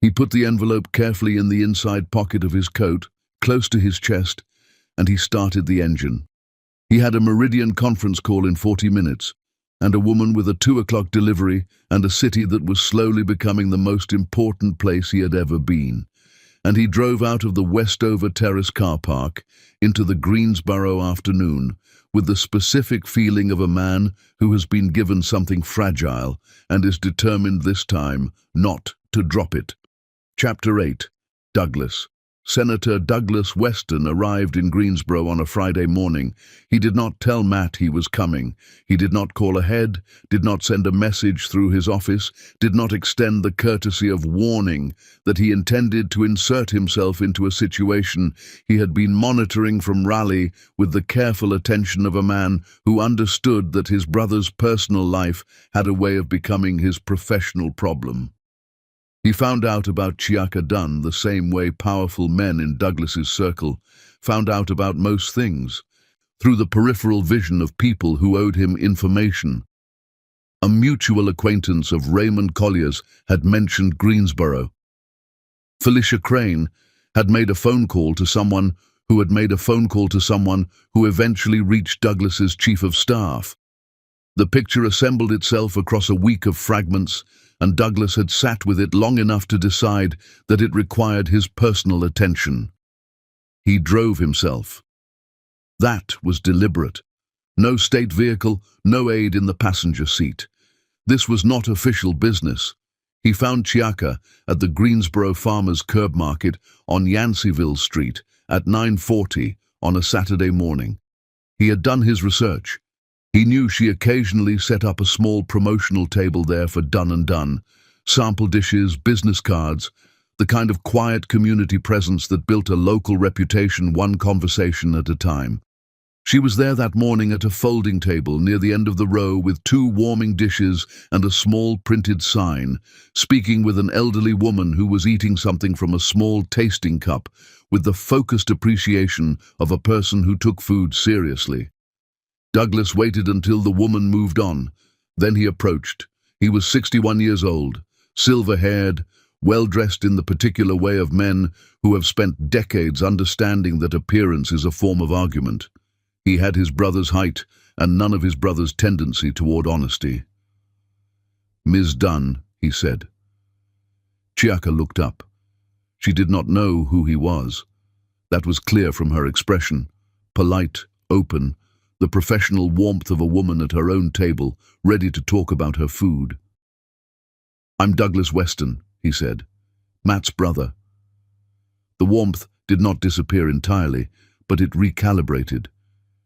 He put the envelope carefully in the inside pocket of his coat, close to his chest, and he started the engine. He had a Meridian conference call in 40 minutes, and a woman with a 2 o'clock delivery, and a city that was slowly becoming the most important place he had ever been. And he drove out of the Westover Terrace car park into the Greensboro afternoon with the specific feeling of a man who has been given something fragile and is determined this time not to drop it. Chapter 8. Douglas. Senator Douglas Weston arrived in Greensboro on a Friday morning. He did not tell Matt he was coming. He did not call ahead, did not send a message through his office, did not extend the courtesy of warning that he intended to insert himself into a situation he had been monitoring from Raleigh with the careful attention of a man who understood that his brother's personal life had a way of becoming his professional problem. He found out about Chiaka Dunn the same way powerful men in Douglas's circle found out about most things, through the peripheral vision of people who owed him information. A mutual acquaintance of Raymond Collier's had mentioned Greensboro. Felicia Crane had made a phone call to someone who had made a phone call to someone who eventually reached Douglas's chief of staff. The picture assembled itself across a week of fragments, and Douglas had sat with it long enough to decide that it required his personal attention. He drove himself. That was deliberate. No state vehicle, no aide in the passenger seat. This was not official business. He found Chiaka at the Greensboro Farmers Curb Market on Yanceyville Street at 9:40 on a Saturday morning. He had done his research. He knew she occasionally set up a small promotional table there for Dunn and Dunn, sample dishes, business cards, the kind of quiet community presence that built a local reputation one conversation at a time. She was there that morning at a folding table near the end of the row with 2 warming dishes and a small printed sign, speaking with an elderly woman who was eating something from a small tasting cup with the focused appreciation of a person who took food seriously. Douglas waited until the woman moved on. Then he approached. He was 61 years old, silver-haired, well-dressed in the particular way of men who have spent decades understanding that appearance is a form of argument. He had his brother's height and none of his brother's tendency toward honesty. "Ms. Dunn," he said. Chiaka looked up. She did not know who he was. That was clear from her expression. Polite, open, the professional warmth of a woman at her own table, ready to talk about her food. "I'm Douglas Weston," he said. "Matt's brother." The warmth did not disappear entirely, but it recalibrated.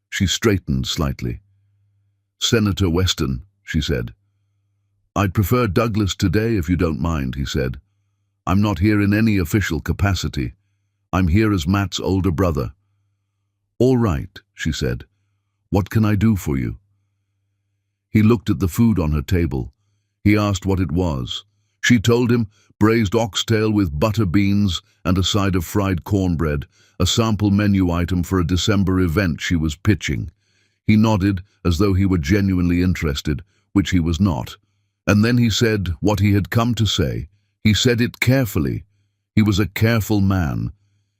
She straightened slightly. "Senator Weston," she said. "I'd prefer Douglas today if you don't mind," he said. "I'm not here in any official capacity. I'm here as Matt's older brother." "All right," she said. "What can I do for you?" He looked at the food on her table. He asked what it was. She told him, braised oxtail with butter beans and a side of fried cornbread, a sample menu item for a December event she was pitching. He nodded as though he were genuinely interested, which he was not. And then he said what he had come to say. He said it carefully. He was a careful man.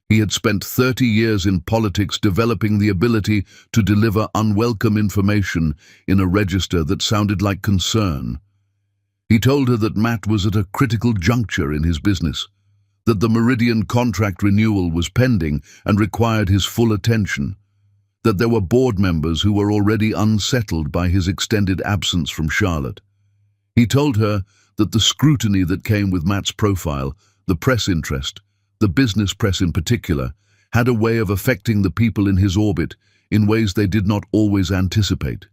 He had spent 30 years in politics developing the ability to deliver unwelcome information in a register that sounded like concern. He told her that Matt was at a critical juncture in his business, that the Meridian contract renewal was pending and required his full attention, that there were board members who were already unsettled by his extended absence from Charlotte. He told her that the scrutiny that came with Matt's profile, the press interest, the business press in particular, had a way of affecting the people in his orbit in ways they did not always anticipate.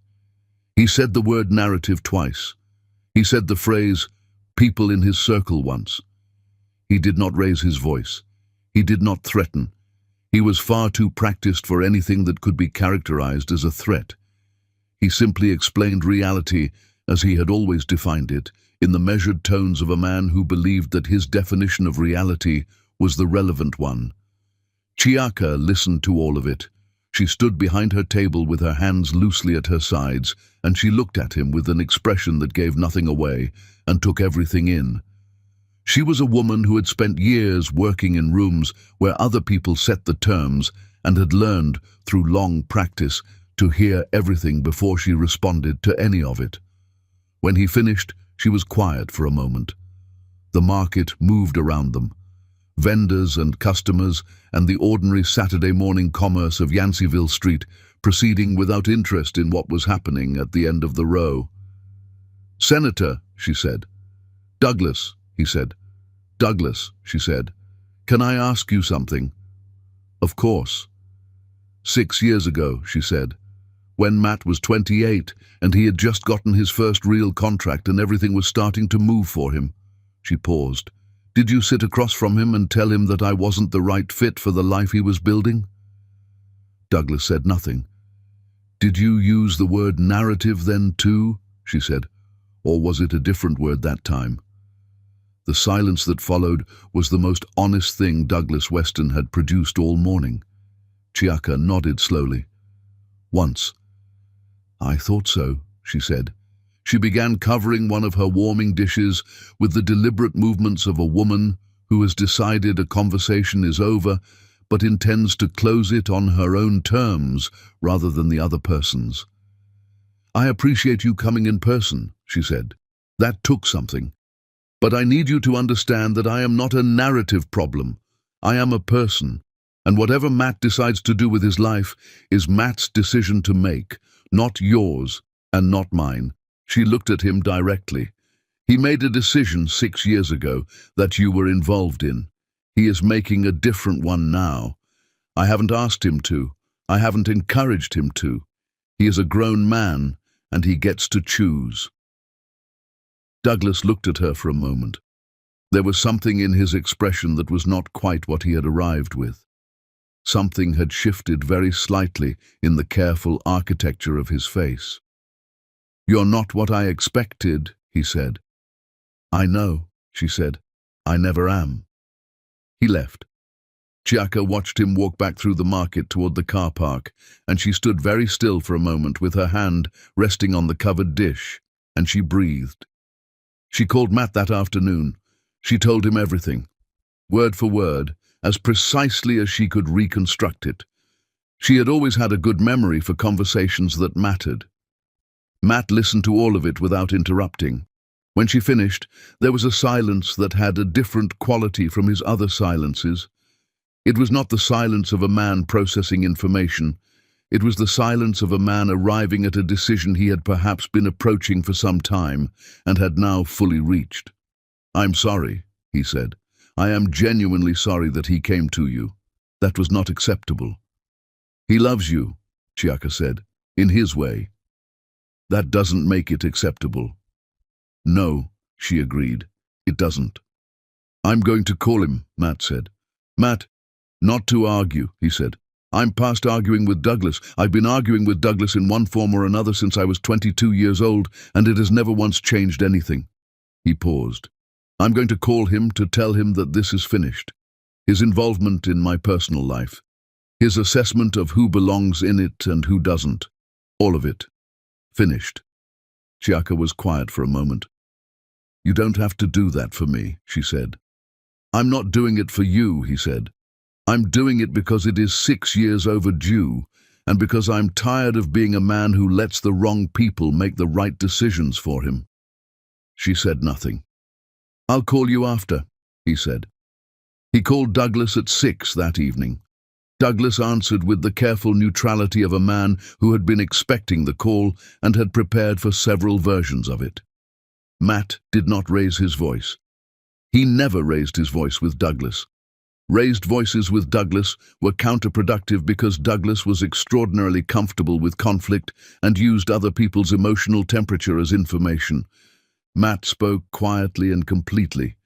He said the word narrative twice. He said the phrase, people in his circle once. He did not raise his voice. He did not threaten. He was far too practiced for anything that could be characterized as a threat. He simply explained reality as he had always defined it, in the measured tones of a man who believed that his definition of reality was the relevant one. Chiaka listened to all of it. She stood behind her table with her hands loosely at her sides, and she looked at him with an expression that gave nothing away and took everything in. She was a woman who had spent years working in rooms where other people set the terms and had learned, through long practice, to hear everything before she responded to any of it. When he finished, she was quiet for a moment. The market moved around them. Vendors and customers and the ordinary Saturday morning commerce of Yanceyville Street proceeding without interest in what was happening at the end of the row. "Senator," she said. "Douglas," he said. "Douglas," she said. "Can I ask you something?" "Of course." 6 years ago," she said, "when Matt was 28 and he had just gotten his first real contract and everything was starting to move for him." She paused. "Did you sit across from him and tell him that I wasn't the right fit for the life he was building?" Douglas said nothing. "Did you use the word narrative then too?" she said. "Or was it a different word that time?" The silence that followed was the most honest thing Douglas Weston had produced all morning. Chiaka nodded slowly. "Once." "I thought so," she said. She began covering one of her warming dishes with the deliberate movements of a woman who has decided a conversation is over but intends to close it on her own terms rather than the other person's. "I appreciate you coming in person," she said. "That took something. But I need you to understand that I am not a narrative problem. I am a person, and whatever Matt decides to do with his life is Matt's decision to make, not yours and not mine." She looked at him directly. "He made a decision 6 years ago that you were involved in. He is making a different one now. I haven't asked him to. I haven't encouraged him to. He is a grown man, and he gets to choose." Douglas looked at her for a moment. There was something in his expression that was not quite what he had arrived with. Something had shifted very slightly in the careful architecture of his face. "You're not what I expected," he said. "I know," she said. "I never am." He left. Chiaka watched him walk back through the market toward the car park, and she stood very still for a moment with her hand resting on the covered dish, and she breathed. She called Matt that afternoon. She told him everything, word for word, as precisely as she could reconstruct it. She had always had a good memory for conversations that mattered. Matt listened to all of it without interrupting. When she finished, there was a silence that had a different quality from his other silences. It was not the silence of a man processing information. It was the silence of a man arriving at a decision he had perhaps been approaching for some time and had now fully reached. "I'm sorry," he said. "I am genuinely sorry that he came to you. That was not acceptable." "He loves you," Chiaka said, "in his way." "That doesn't make it acceptable." "No," she agreed, "it doesn't." "I'm going to call him," Matt said. "Matt, Not to argue, he said. I'm past arguing with Douglas. I've been arguing with Douglas in one form or another since I was 22 years old, and it has never once changed anything. He paused. I'm going to call him to tell him that this is finished. His involvement in my personal life. His assessment of who belongs in it and who doesn't. All of it. Finished. Chiaka was quiet for a moment. You don't have to do that for me, she said. I'm not doing it for you, he said. I'm doing it because it is 6 years overdue, and because I'm tired of being a man who lets the wrong people make the right decisions for him. She said nothing. I'll call you after, he said. He called Douglas at 6 that evening. Douglas answered with the careful neutrality of a man who had been expecting the call and had prepared for several versions of it. Matt did not raise his voice. He never raised his voice with Douglas. Raised voices with Douglas were counterproductive because Douglas was extraordinarily comfortable with conflict and used other people's emotional temperature as information. Matt spoke quietly and completely.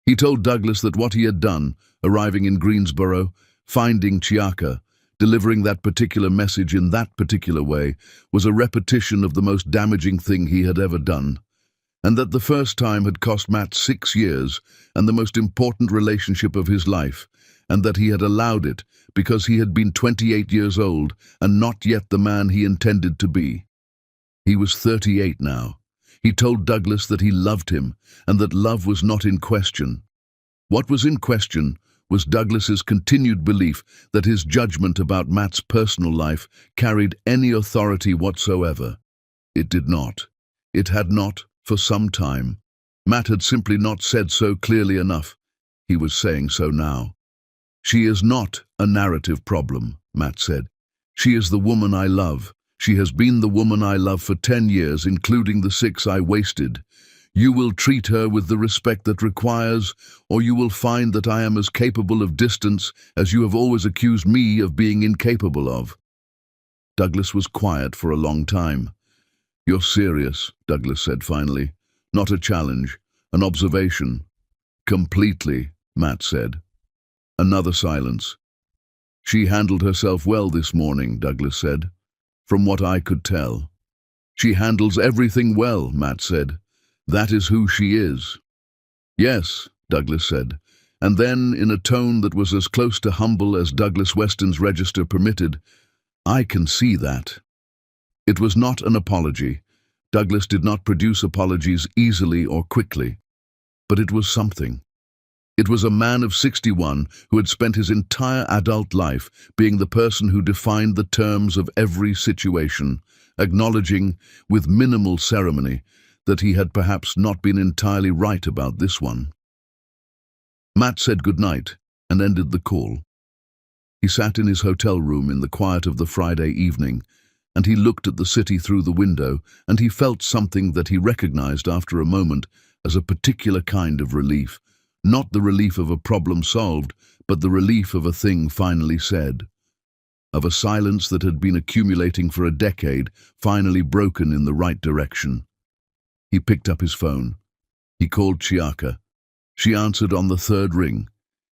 He told Douglas that what he had done, arriving in Greensboro, finding Chiaka, delivering that particular message in that particular way, was a repetition of the most damaging thing he had ever done, and that the first time had cost Matt 6 years and the most important relationship of his life, and that he had allowed it because he had been 28 years old and not yet the man he intended to be. He was 38 now. He told Douglas that he loved him and that love was not in question. What was in question was Douglas's continued belief that his judgment about Matt's personal life carried any authority whatsoever. It did not. It had not for some time. Matt had simply not said so clearly enough. He was saying so now. She is not a narrative problem, Matt said. She is the woman I love. She has been the woman I love for 10 years, including the 6 I wasted. You will treat her with the respect that requires, or you will find that I am as capable of distance as you have always accused me of being incapable of. Douglas was quiet for a long time. You're serious, Douglas said finally. Not a challenge, an observation. Completely, Matt said. Another silence. She handled herself well this morning, Douglas said. From what I could tell. She handles everything well, Matt said. That is who she is. Yes, Douglas said, and then, in a tone that was as close to humble as Douglas Weston's register permitted, I can see that. It was not an apology. Douglas did not produce apologies easily or quickly. But it was something. It was a man of 61 who had spent his entire adult life being the person who defined the terms of every situation, acknowledging, with minimal ceremony, that he had perhaps not been entirely right about this one. Matt said goodnight and ended the call. He sat in his hotel room in the quiet of the Friday evening, and he looked at the city through the window, and he felt something that he recognized after a moment as a particular kind of relief. Not the relief of a problem solved, but the relief of a thing finally said. Of a silence that had been accumulating for a decade, finally broken in the right direction. He picked up his phone. He called Chiaka. She answered on the 3rd ring.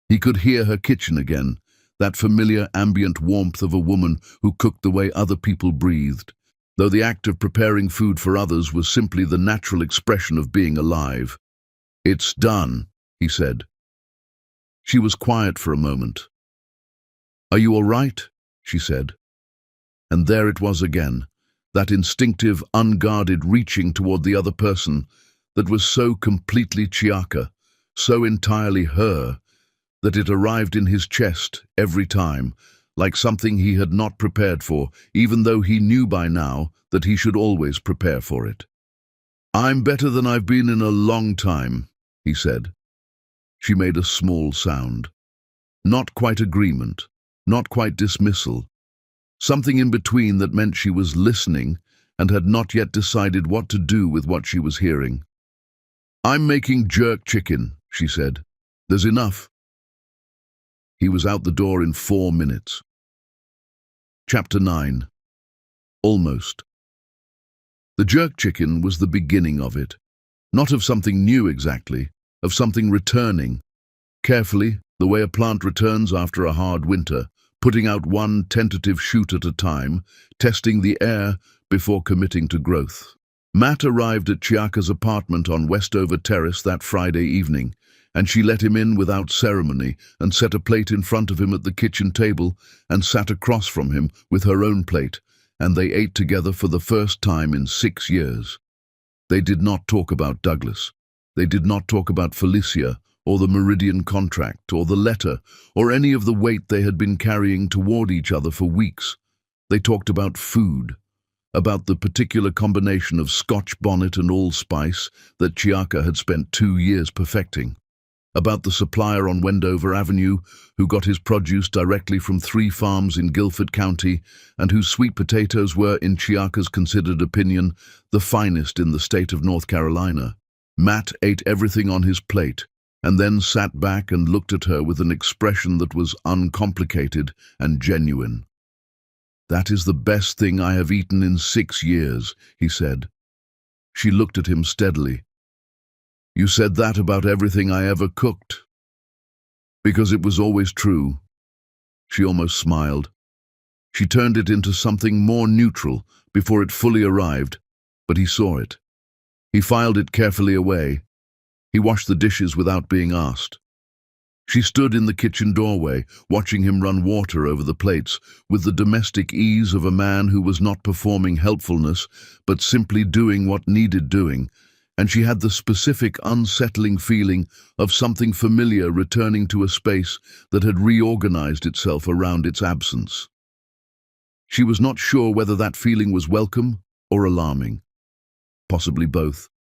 He could hear her kitchen again, that familiar ambient warmth of a woman who cooked the way other people breathed, though the act of preparing food for others was simply the natural expression of being alive. It's done, he said. She was quiet for a moment. Are you all right? She said. And there it was again, that instinctive, unguarded reaching toward the other person that was so completely Chiaka, so entirely her, that it arrived in his chest every time, like something he had not prepared for, even though he knew by now that he should always prepare for it. I'm better than I've been in a long time, he said. She made a small sound. Not quite agreement, not quite dismissal. Something in between that meant she was listening and had not yet decided what to do with what she was hearing. I'm making jerk chicken, she said. There's enough. He was out the door in 4 minutes. Chapter 9. Almost. The jerk chicken was the beginning of it. Not of something new exactly, of something returning. Carefully, The way a plant returns after a hard winter, putting out one tentative shoot at a time, testing the air before committing to growth. Matt arrived at Chiaka's apartment on Westover Terrace that Friday evening, and she let him in without ceremony and set a plate in front of him at the kitchen table and sat across from him with her own plate, and they ate together for the first time in 6 years. They did not talk about Douglas. They did not talk about Felicia, or the Meridian contract, or the letter, or any of the weight they had been carrying toward each other for weeks. They talked about food, about the particular combination of Scotch bonnet and allspice that Chiaka had spent 2 years perfecting, about the supplier on Wendover Avenue who got his produce directly from 3 farms in Guilford County and whose sweet potatoes were, in Chiaka's considered opinion, the finest in the state of North Carolina. Matt ate everything on his plate, and then sat back and looked at her with an expression that was uncomplicated and genuine. "That is the best thing I have eaten in 6 years, he said. She looked at him steadily. "You said that about everything I ever cooked." "Because it was always true." She almost smiled. She turned it into something more neutral before it fully arrived, but he saw it. He filed it carefully away. He washed the dishes without being asked. She stood in the kitchen doorway, watching him run water over the plates, with the domestic ease of a man who was not performing helpfulness, but simply doing what needed doing, and she had the specific, unsettling feeling of something familiar returning to a space that had reorganized itself around its absence. She was not sure whether that feeling was welcome or alarming. Possibly both.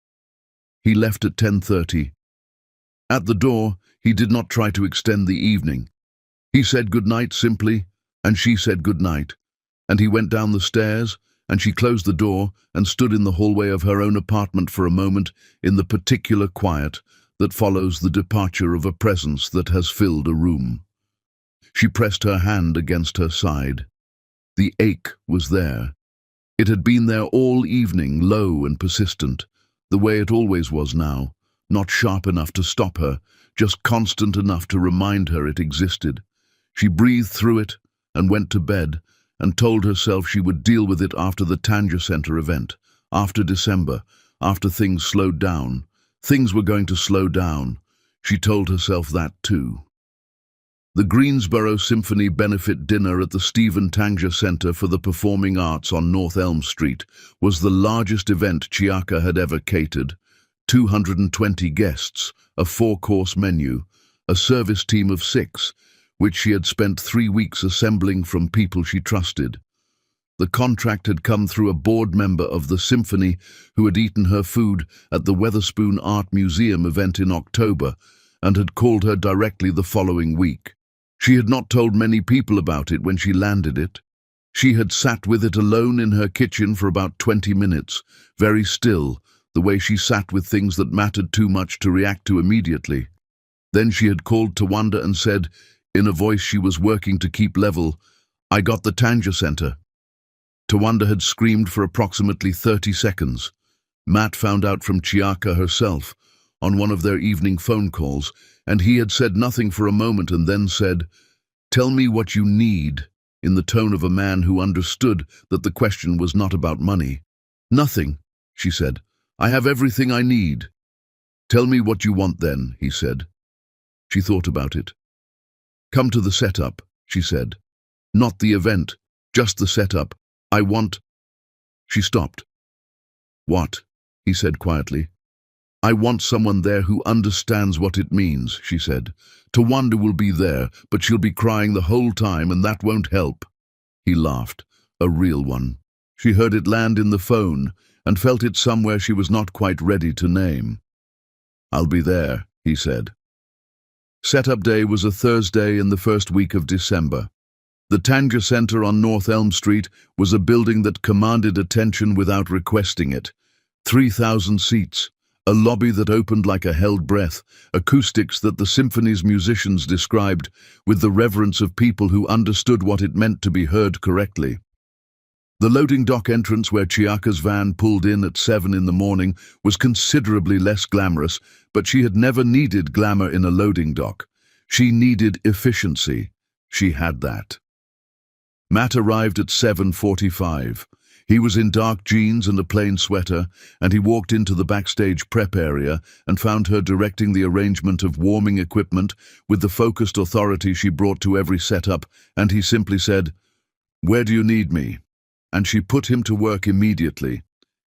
He left at 10:30. At the door, he did not try to extend the evening. He said goodnight simply, and she said goodnight, and he went down the stairs, and she closed the door and stood in the hallway of her own apartment for a moment in the particular quiet that follows the departure of a presence that has filled a room. She pressed her hand against her side. The ache was there. It had been there all evening, low and persistent, the way it always was now, not sharp enough to stop her, just constant enough to remind her it existed. She breathed through it and went to bed and told herself she would deal with it after the Tanger Center event, after December, after things slowed down. Things were going to slow down. She told herself that too. The Greensboro Symphony benefit dinner at the Stephen Tanger Center for the Performing Arts on North Elm Street was the largest event Chiaka had ever catered. 220 guests, a 4-course menu, a service team of 6, which she had spent 3 weeks assembling from people she trusted. The contract had come through a board member of the symphony who had eaten her food at the Weatherspoon Art Museum event in October and had called her directly the following week. She had not told many people about it when she landed it. She had sat with it alone in her kitchen for about 20 minutes, very still, the way she sat with things that mattered too much to react to immediately. Then she had called Tawanda and said, in a voice she was working to keep level, "I got the Tanger Center." Tawanda had screamed for approximately 30 seconds. Matt found out from Chiaka herself on one of their evening phone calls, and he had said nothing for a moment and then said, "Tell me what you need," in the tone of a man who understood that the question was not about money. "Nothing," she said. "I have everything I need." "Tell me what you want then," he said. She thought about it. "Come to the setup," she said. "Not the event, just the setup. I want—" She stopped. "What?" he said quietly. "I want someone there who understands what it means," she said. "Tawanda will be there, but she'll be crying the whole time and that won't help." He laughed, a real one. She heard it land in the phone and felt it somewhere she was not quite ready to name. "I'll be there," he said. Setup day was a Thursday in the first week of December. The Tanger Center on North Elm Street was a building that commanded attention without requesting it. 3,000 seats, a lobby that opened like a held breath, acoustics that the symphony's musicians described with the reverence of people who understood what it meant to be heard correctly. The loading dock entrance where Chiaka's van pulled in at 7 in the morning was considerably less glamorous, but she had never needed glamour in a loading dock. She needed efficiency. She had that. Matt arrived at 7:45. He was in dark jeans and a plain sweater, and he walked into the backstage prep area and found her directing the arrangement of warming equipment with the focused authority she brought to every setup, and he simply said, "Where do you need me?" And she put him to work immediately.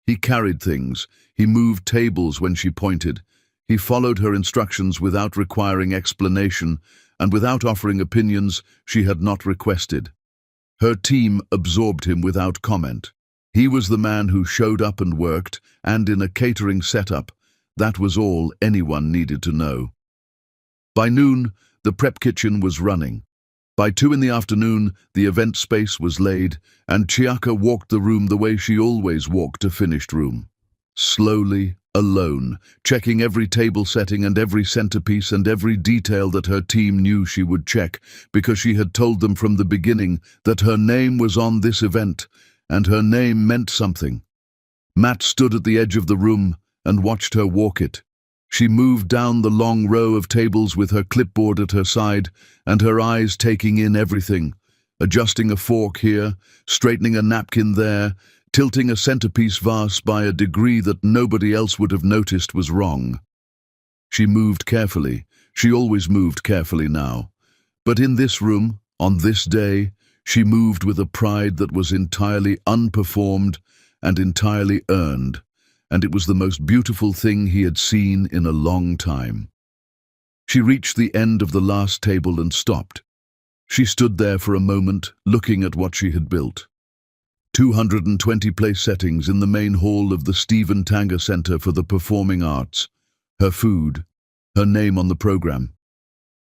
He carried things. He moved tables when she pointed. He followed her instructions without requiring explanation and without offering opinions she had not requested. Her team absorbed him without comment. He was the man who showed up and worked, and in a catering setup, that was all anyone needed to know. By noon, the prep kitchen was running. By 2 in the afternoon, the event space was laid, and Chiaka walked the room the way she always walked a finished room. Slowly, alone, checking every table setting and every centerpiece and every detail that her team knew she would check, because she had told them from the beginning that her name was on this event, and her name meant something. Matt stood at the edge of the room and watched her walk it. She moved down the long row of tables with her clipboard at her side and her eyes taking in everything, adjusting a fork here, straightening a napkin there, tilting a centerpiece vase by a degree that nobody else would have noticed was wrong. She moved carefully. She always moved carefully now. But in this room, on this day, she moved with a pride that was entirely unperformed and entirely earned, and it was the most beautiful thing he had seen in a long time. She reached the end of the last table and stopped. She stood there for a moment, looking at what she had built. 220 place settings in the main hall of the Stephen Tanger Center for the Performing Arts. Her food, her name on the program.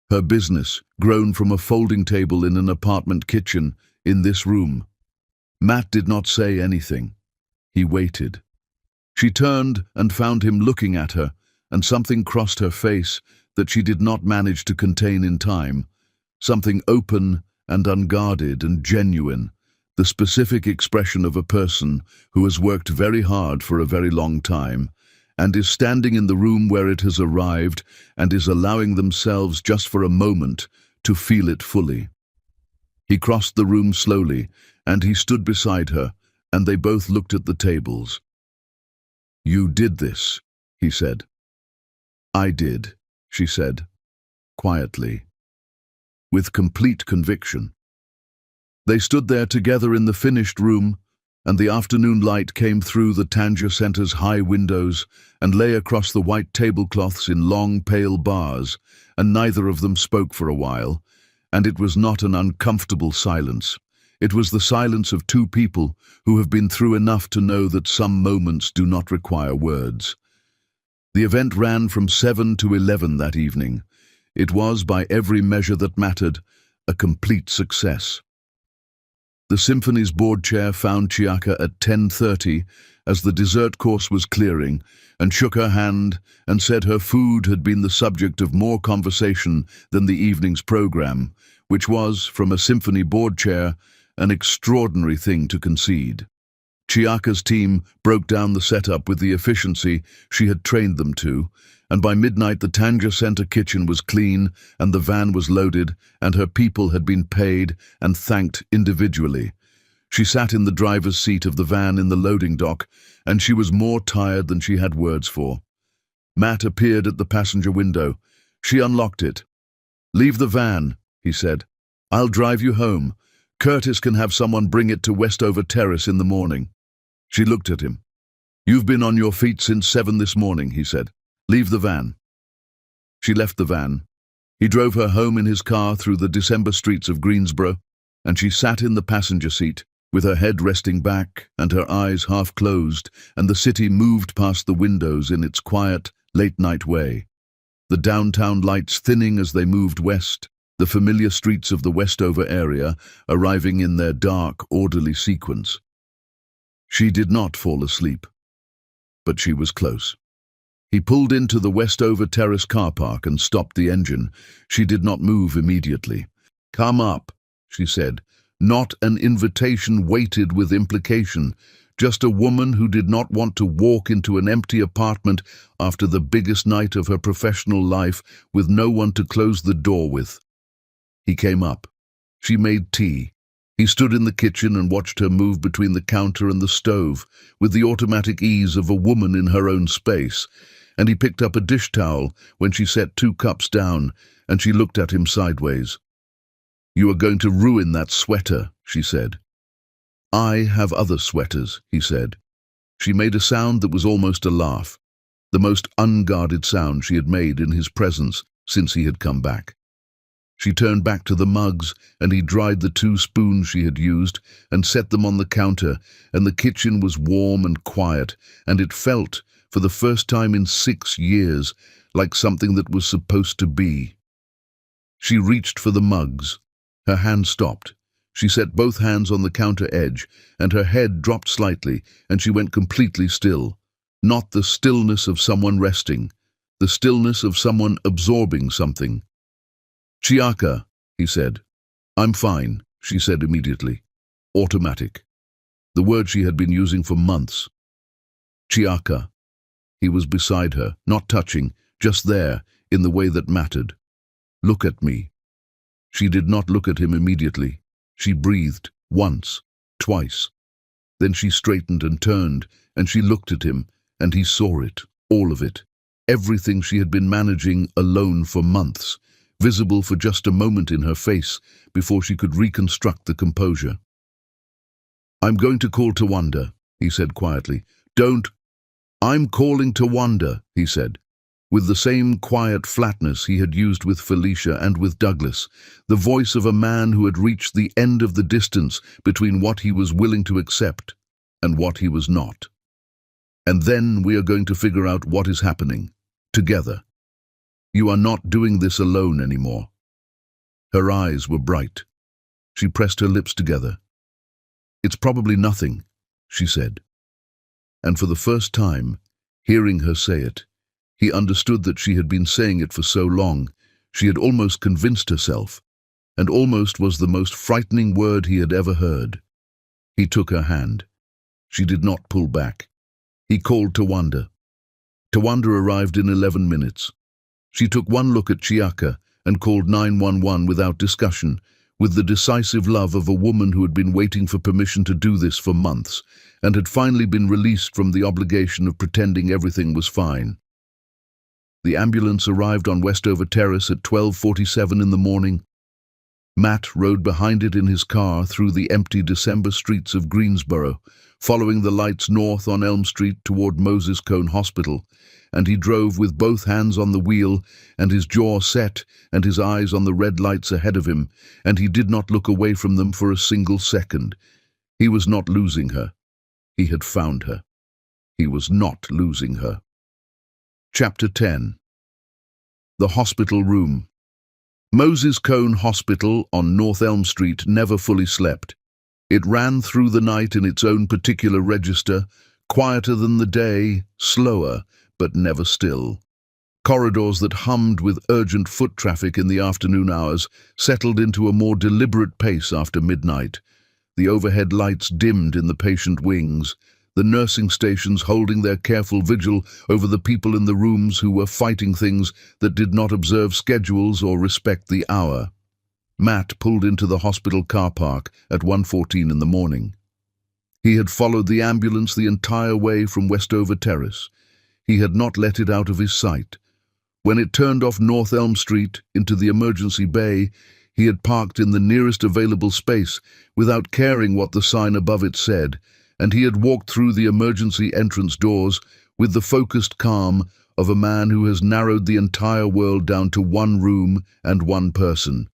Her business, grown from a folding table in an apartment kitchen in this room. Matt did not say anything. He waited. She turned and found him looking at her, and something crossed her face that she did not manage to contain in time. Something open and unguarded and genuine. The specific expression of a person who has worked very hard for a very long time and is standing in the room where it has arrived and is allowing themselves just for a moment to feel it fully. He crossed the room slowly, and he stood beside her, and they both looked at the tables. "You did this," he said. "I did," she said, quietly, with complete conviction. They stood there together in the finished room, and the afternoon light came through the Tanger Center's high windows and lay across the white tablecloths in long, pale bars, and neither of them spoke for a while, and it was not an uncomfortable silence. It was the silence of two people who have been through enough to know that some moments do not require words. The event ran from 7 to 11 that evening. It was, by every measure that mattered, a complete success. The symphony's board chair found Chiaka at 10:30 as the dessert course was clearing, and shook her hand and said her food had been the subject of more conversation than the evening's program, which was, from a symphony board chair, an extraordinary thing to concede. Chiaka's team broke down the setup with the efficiency she had trained them to, and by midnight the Tanger Center kitchen was clean and the van was loaded and her people had been paid and thanked individually. She sat in the driver's seat of the van in the loading dock, and she was more tired than she had words for. Matt appeared at the passenger window. She unlocked it. "Leave the van," he said. "I'll drive you home. Curtis can have someone bring it to Westover Terrace in the morning." She looked at him. "You've been on your feet since 7 this morning," he said. "Leave the van." She left the van. He drove her home in his car through the December streets of Greensboro, and she sat in the passenger seat, with her head resting back and her eyes half closed, and the city moved past the windows in its quiet, late-night way. The downtown lights thinning as they moved west, the familiar streets of the Westover area arriving in their dark, orderly sequence. She did not fall asleep, but she was close. He pulled into the Westover Terrace car park and stopped the engine. She did not move immediately. "Come up," she said. Not an invitation weighted with implication, Just a woman who did not want to walk into an empty apartment after the biggest night of her professional life with no one to close the door with. He came up. She made tea. He stood in the kitchen and watched her move between the counter and the stove with the automatic ease of a woman in her own space, and he picked up a dish towel when she set 2 cups down, and she looked at him sideways. "You are going to ruin that sweater," she said. "I have other sweaters," he said. She made a sound that was almost a laugh, the most unguarded sound she had made in his presence since he had come back. She turned back to the mugs, and he dried the 2 spoons she had used and set them on the counter, and the kitchen was warm and quiet, and it felt, for the first time in 6 years, like something that was supposed to be. She reached for the mugs. Her hand stopped. She set both hands on the counter edge, and her head dropped slightly, and she went completely still. Not the stillness of someone resting, the stillness of someone absorbing something. "Chiaka," he said. "I'm fine," she said immediately. Automatic. The word she had been using for months. Chiaka. He was beside her, not touching, just there, in the way that mattered. "Look at me." She did not look at him immediately. She breathed, once, twice. Then she straightened and turned, and she looked at him, and he saw it, all of it. Everything she had been managing alone for months, visible for just a moment in her face before she could reconstruct the composure. "I'm going to call Tawanda," he said quietly. "Don't—" "I'm calling Tawanda," he said, with the same quiet flatness he had used with Felicia and with Douglas, the voice of a man who had reached the end of the distance between what he was willing to accept and what he was not. "And then we are going to figure out what is happening, together. You are not doing this alone anymore." Her eyes were bright. She pressed her lips together. "It's probably nothing," she said. And for the first time, hearing her say it, he understood that she had been saying it for so long, she had almost convinced herself, and almost was the most frightening word he had ever heard. He took her hand. She did not pull back. He called Tawanda. Tawanda arrived in 11 minutes. She took one look at Chiaka and called 911 without discussion, with the decisive love of a woman who had been waiting for permission to do this for months, and had finally been released from the obligation of pretending everything was fine. The ambulance arrived on Westover Terrace at 12:47 in the morning. Matt rode behind it in his car through the empty December streets of Greensboro, following the lights north on Elm Street toward Moses Cone Hospital, and he drove with both hands on the wheel and his jaw set and his eyes on the red lights ahead of him, and he did not look away from them for a single second. He was not losing her. He had found her. He was not losing her. Chapter 10. The hospital room. Moses Cone Hospital on North Elm Street never fully slept. It ran through the night in its own particular register, quieter than the day, slower, but never still. Corridors that hummed with urgent foot traffic in the afternoon hours settled into a more deliberate pace after midnight. The overhead lights dimmed in the patient wings, the nursing stations holding their careful vigil over the people in the rooms who were fighting things that did not observe schedules or respect the hour. Matt pulled into the hospital car park at 1:14 in the morning. He had followed the ambulance the entire way from Westover Terrace. He had not let it out of his sight. When it turned off North Elm Street into the emergency bay, he had parked in the nearest available space without caring what the sign above it said, and he had walked through the emergency entrance doors with the focused calm of a man who has narrowed the entire world down to one room and one person.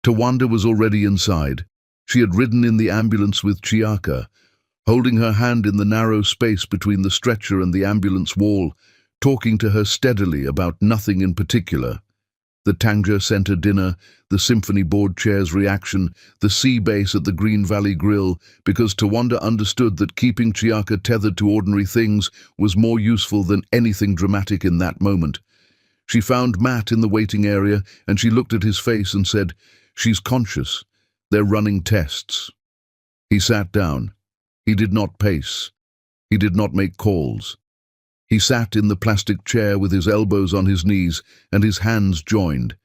Tawanda was already inside. She had ridden in the ambulance with Chiaka, holding her hand in the narrow space between the stretcher and the ambulance wall, talking to her steadily about nothing in particular. The Tanger Center dinner, the Symphony Board Chair's reaction, the sea base at the Green Valley Grill, because Tawanda understood that keeping Chiaka tethered to ordinary things was more useful than anything dramatic in that moment. She found Matt in the waiting area, and she looked at his face and said, "She's conscious. They're running tests." He sat down. He did not pace. He did not make calls. He sat in the plastic chair with his elbows on his knees and his hands joined,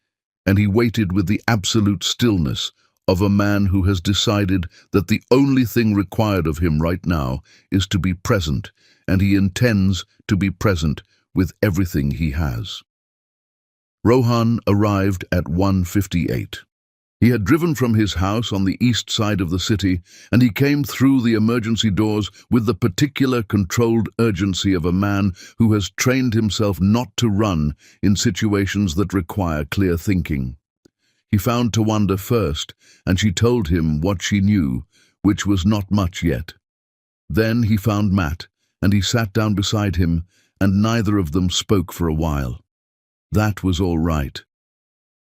and he waited with the absolute stillness of a man who has decided that the only thing required of him right now is to be present, and he intends to be present with everything he has. Rohan arrived at 1:58. He had driven from his house on the east side of the city, and he came through the emergency doors with the particular controlled urgency of a man who has trained himself not to run in situations that require clear thinking. He found Tawanda first, and she told him what she knew, which was not much yet. Then he found Matt, and he sat down beside him, and neither of them spoke for a while. That was all right.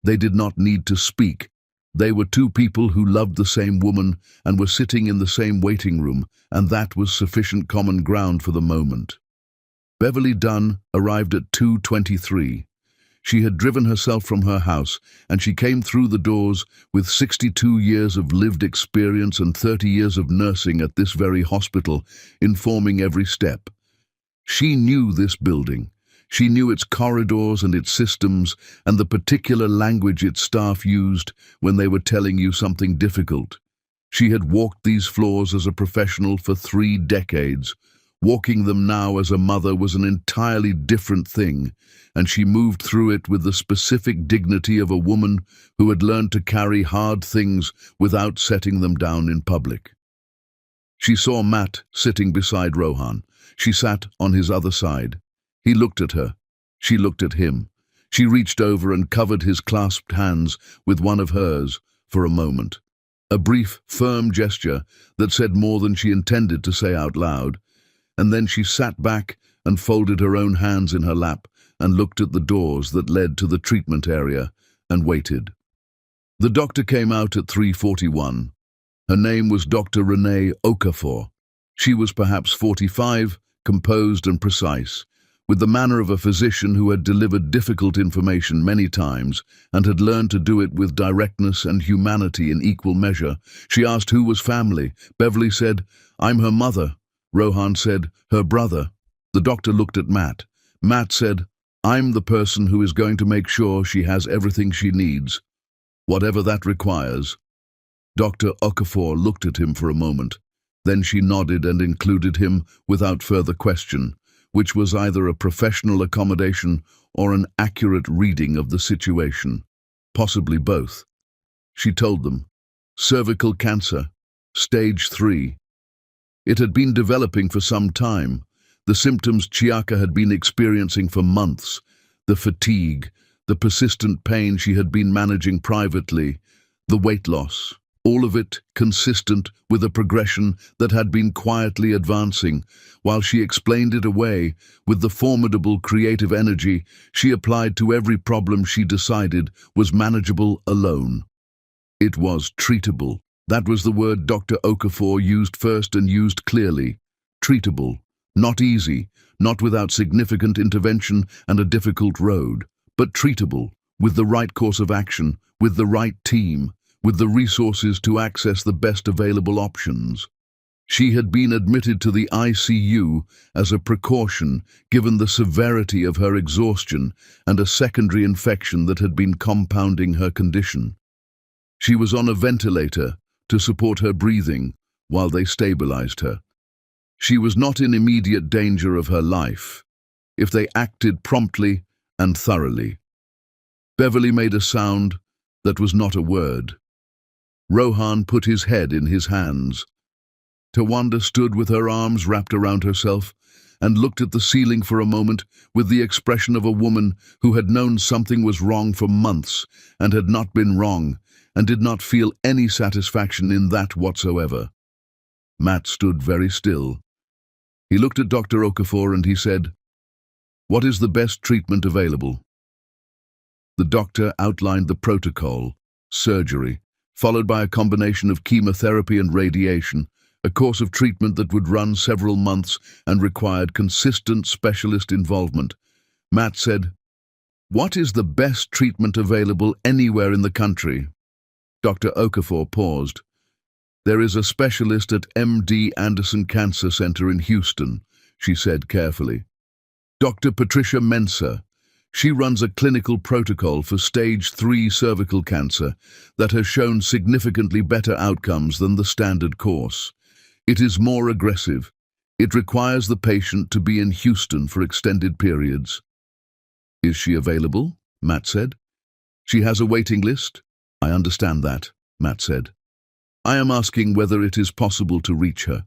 They did not need to speak. They were two people who loved the same woman and were sitting in the same waiting room, and that was sufficient common ground for the moment. Beverly Dunn arrived at 2:23. She had driven herself from her house, and she came through the doors with 62 years of lived experience and 30 years of nursing at this very hospital, informing every step. She knew this building. She knew its corridors and its systems and the particular language its staff used when they were telling you something difficult. She had walked these floors as a professional for 3 decades. Walking them now as a mother was an entirely different thing, and she moved through it with the specific dignity of a woman who had learned to carry hard things without setting them down in public. She saw Matt sitting beside Rohan. She sat on his other side. He looked at her. She looked at him. She reached over and covered his clasped hands with one of hers for a moment. A brief, firm gesture that said more than she intended to say out loud. And then she sat back and folded her own hands in her lap and looked at the doors that led to the treatment area and waited. The doctor came out at 3:41. Her name was Dr. Renee Okafor. She was perhaps 45, composed and precise, with the manner of a physician who had delivered difficult information many times and had learned to do it with directness and humanity in equal measure. She asked who was family. Beverly said, "I'm her mother." Rohan said, "Her brother." The doctor looked at Matt. Matt said, "I'm the person who is going to make sure she has everything she needs, whatever that requires." Dr. Okafor looked at him for a moment. Then she nodded and included him without further question, which was either a professional accommodation or an accurate reading of the situation. Possibly both. She told them, cervical cancer, stage 3. It had been developing for some time. The symptoms Chiaka had been experiencing for months, the fatigue, the persistent pain she had been managing privately, the weight loss, all of it consistent with a progression that had been quietly advancing. While she explained it away, with the formidable creative energy she applied to every problem she decided was manageable alone. It was treatable. That was the word Dr. Okafor used first and used clearly. Treatable. Not easy, not without significant intervention and a difficult road, but treatable, with the right course of action, with the right team, with the resources to access the best available options. She had been admitted to the ICU as a precaution given the severity of her exhaustion and a secondary infection that had been compounding her condition. She was on a ventilator to support her breathing while they stabilized her. She was not in immediate danger of her life if they acted promptly and thoroughly. Beverly made a sound that was not a word. Rohan put his head in his hands. Tawanda stood with her arms wrapped around herself and looked at the ceiling for a moment with the expression of a woman who had known something was wrong for months and had not been wrong and did not feel any satisfaction in that whatsoever. Matt stood very still. He looked at Dr. Okafor and he said, "What is the best treatment available?" The doctor outlined the protocol: surgery, followed by a combination of chemotherapy and radiation, a course of treatment that would run several months and required consistent specialist involvement. Matt said, "What is the best treatment available anywhere in the country?" Dr. Okafor paused. "There is a specialist at MD Anderson Cancer Center in Houston," she said carefully. "Dr. Patricia Mensah. She runs a clinical protocol for stage 3 cervical cancer that has shown significantly better outcomes than the standard course. It is more aggressive. It requires the patient to be in Houston for extended periods." "Is she available?" Matt said. "She has a waiting list." "I understand that," Matt said. "I am asking whether it is possible to reach her.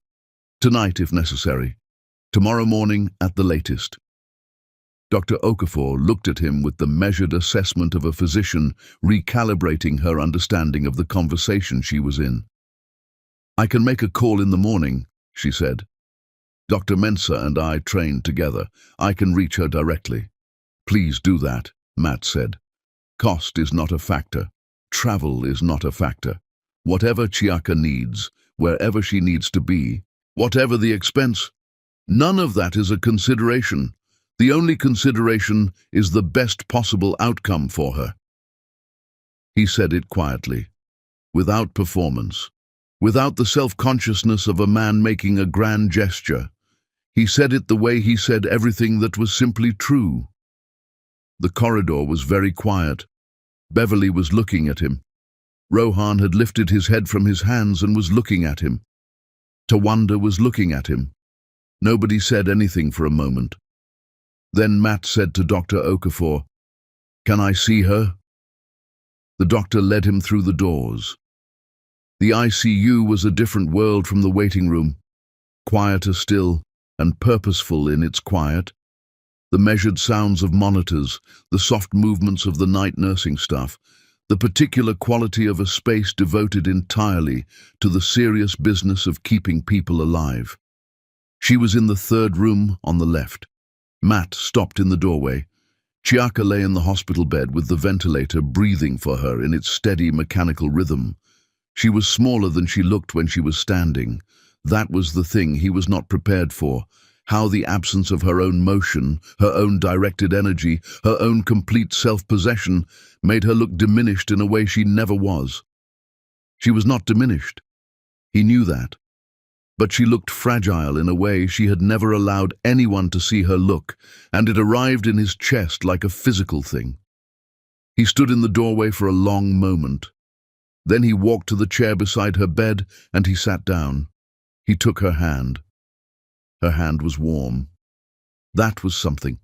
Tonight if necessary. Tomorrow morning at the latest." Dr. Okafor looked at him with the measured assessment of a physician recalibrating her understanding of the conversation she was in. "I can make a call in the morning," she said. "Dr. Mensah and I trained together. I can reach her directly." "Please do that," Matt said. "Cost is not a factor. Travel is not a factor. Whatever Chiaka needs, wherever she needs to be, whatever the expense, none of that is a consideration. The only consideration is the best possible outcome for her." He said it quietly, without performance, without the self-consciousness of a man making a grand gesture. He said it the way he said everything that was simply true. The corridor was very quiet. Beverly was looking at him. Rohan had lifted his head from his hands and was looking at him. Tawanda was looking at him. Nobody said anything for a moment. Then Matt said to Dr. Okafor, "Can I see her?" The doctor led him through the doors. The ICU was a different world from the waiting room, quieter still and purposeful in its quiet. The measured sounds of monitors, the soft movements of the night nursing staff, the particular quality of a space devoted entirely to the serious business of keeping people alive. She was in the third room on the left. Matt stopped in the doorway. Chiaka lay in the hospital bed with the ventilator breathing for her in its steady mechanical rhythm. She was smaller than she looked when she was standing. That was the thing he was not prepared for. How the absence of her own motion, her own directed energy, her own complete self-possession made her look diminished in a way she never was. She was not diminished. He knew that. But she looked fragile in a way she had never allowed anyone to see her look, and it arrived in his chest like a physical thing. He stood in the doorway for a long moment. Then he walked to the chair beside her bed and he sat down. He took her hand. Her hand was warm. That was something.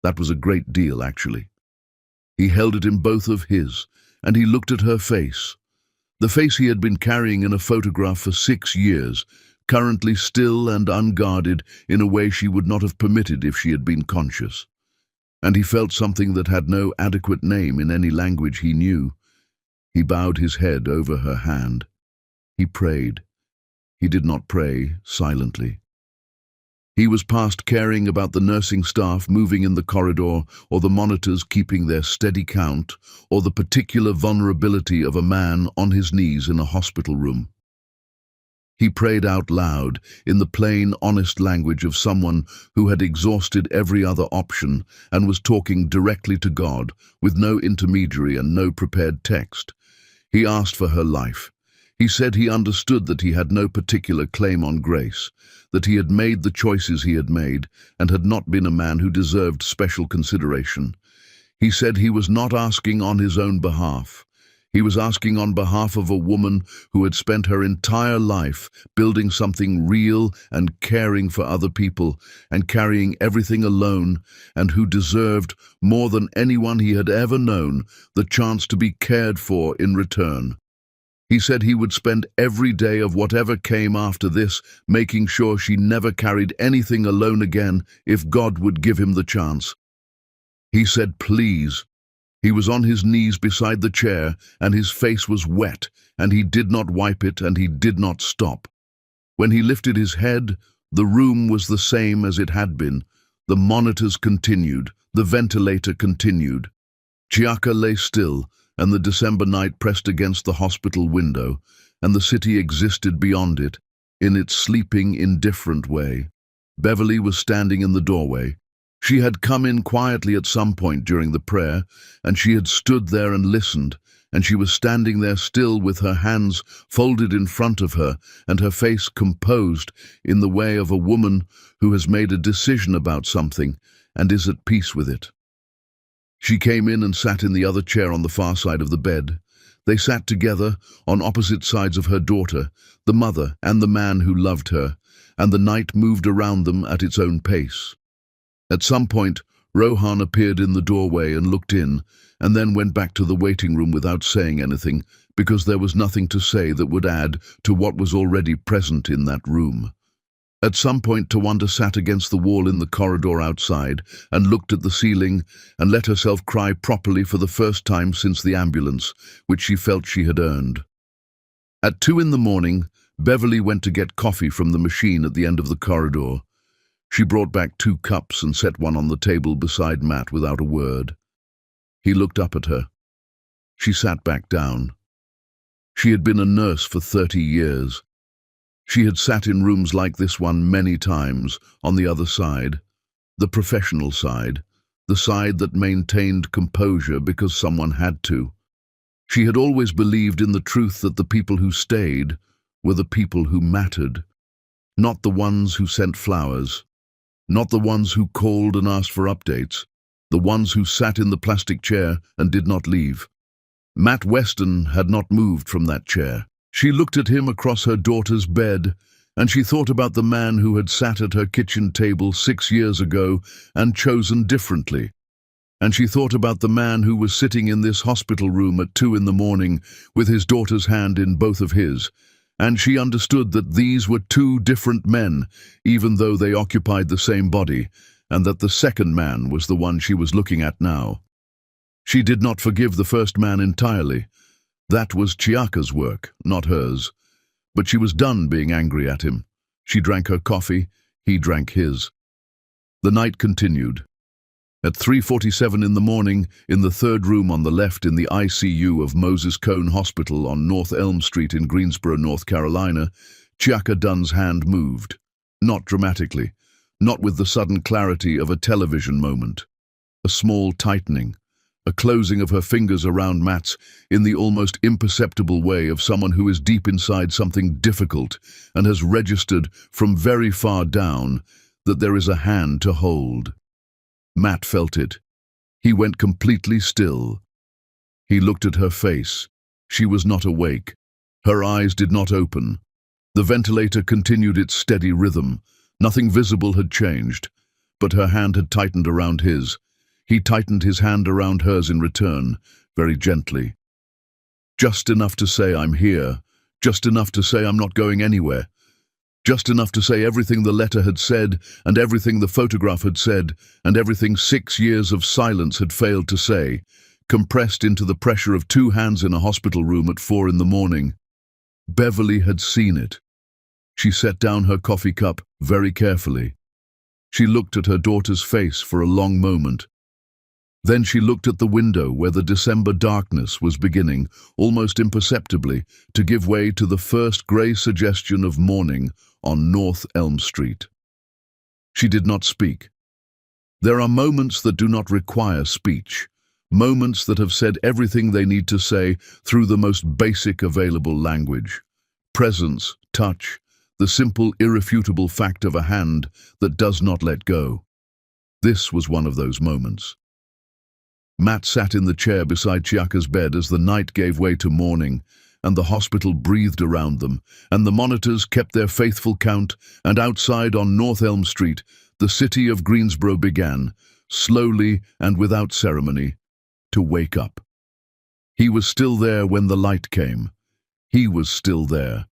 That was a great deal, actually. He held it in both of his, and he looked at her face. The face he had been carrying in a photograph for 6 years, currently still and unguarded in a way she would not have permitted if she had been conscious. And he felt something that had no adequate name in any language he knew. He bowed his head over her hand. He prayed. He did not pray silently. He was past caring about the nursing staff moving in the corridor or the monitors keeping their steady count or the particular vulnerability of a man on his knees in a hospital room. He prayed out loud in the plain, honest language of someone who had exhausted every other option and was talking directly to God with no intermediary and no prepared text. He asked for her life. He said he understood that he had no particular claim on grace, that he had made the choices he had made and had not been a man who deserved special consideration. He said he was not asking on his own behalf. He was asking on behalf of a woman who had spent her entire life building something real and caring for other people and carrying everything alone, and who deserved, more than anyone he had ever known, the chance to be cared for in return. He said he would spend every day of whatever came after this making sure she never carried anything alone again if God would give him the chance. He said, "Please." He was on his knees beside the chair, and his face was wet, and he did not wipe it, and he did not stop. When he lifted his head, the room was the same as it had been. The monitors continued, the ventilator continued. Chiaka lay still, and the December night pressed against the hospital window, and the city existed beyond it, in its sleeping, indifferent way. Beverly was standing in the doorway. She had come in quietly at some point during the prayer, and she had stood there and listened, and she was standing there still with her hands folded in front of her and her face composed in the way of a woman who has made a decision about something and is at peace with it. She came in and sat in the other chair on the far side of the bed. They sat together on opposite sides of her daughter, the mother and the man who loved her, and the night moved around them at its own pace. At some point, Rohan appeared in the doorway and looked in, and then went back to the waiting room without saying anything, because there was nothing to say that would add to what was already present in that room. At some point, Tawanda sat against the wall in the corridor outside and looked at the ceiling and let herself cry properly for the first time since the ambulance, which she felt she had earned. At 2 in the morning, Beverly went to get coffee from the machine at the end of the corridor. She brought back 2 cups and set one on the table beside Matt without a word. He looked up at her. She sat back down. She had been a nurse for 30 years. She had sat in rooms like this one many times, on the other side, the professional side, the side that maintained composure because someone had to. She had always believed in the truth that the people who stayed were the people who mattered, not the ones who sent flowers, not the ones who called and asked for updates, the ones who sat in the plastic chair and did not leave. Matt Weston had not moved from that chair. She looked at him across her daughter's bed, and she thought about the man who had sat at her kitchen table 6 years ago and chosen differently. And she thought about the man who was sitting in this hospital room at 2 in the morning with his daughter's hand in both of his, and she understood that these were 2 different men, even though they occupied the same body, and that the second man was the one she was looking at now. She did not forgive the first man entirely. That was Chiaka's work, not hers. But she was done being angry at him. She drank her coffee, he drank his. The night continued. At 3:47 in the morning, in the 3rd room on the left in the ICU of Moses Cone Hospital on North Elm Street in Greensboro, North Carolina, Chiaka Dunn's hand moved. Not dramatically, not with the sudden clarity of a television moment. A small tightening, a closing of her fingers around Matt's in the almost imperceptible way of someone who is deep inside something difficult and has registered from very far down that there is a hand to hold. Matt felt it. He went completely still. He looked at her face. She was not awake. Her eyes did not open. The ventilator continued its steady rhythm. Nothing visible had changed, but her hand had tightened around his. He tightened his hand around hers in return, very gently. Just enough to say I'm here, just enough to say I'm not going anywhere, just enough to say everything the letter had said and everything the photograph had said and everything 6 years of silence had failed to say, compressed into the pressure of 2 hands in a hospital room at 4 in the morning. Beverly had seen it. She set down her coffee cup very carefully. She looked at her daughter's face for a long moment. Then she looked at the window where the December darkness was beginning, almost imperceptibly, to give way to the first grey suggestion of morning on North Elm Street. She did not speak. There are moments that do not require speech, moments that have said everything they need to say through the most basic available language. Presence, touch, the simple, irrefutable fact of a hand that does not let go. This was one of those moments. Matt sat in the chair beside Chiaka's bed as the night gave way to morning, and the hospital breathed around them, and the monitors kept their faithful count, and outside on North Elm Street, the city of Greensboro began, slowly and without ceremony, to wake up. He was still there when the light came. He was still there.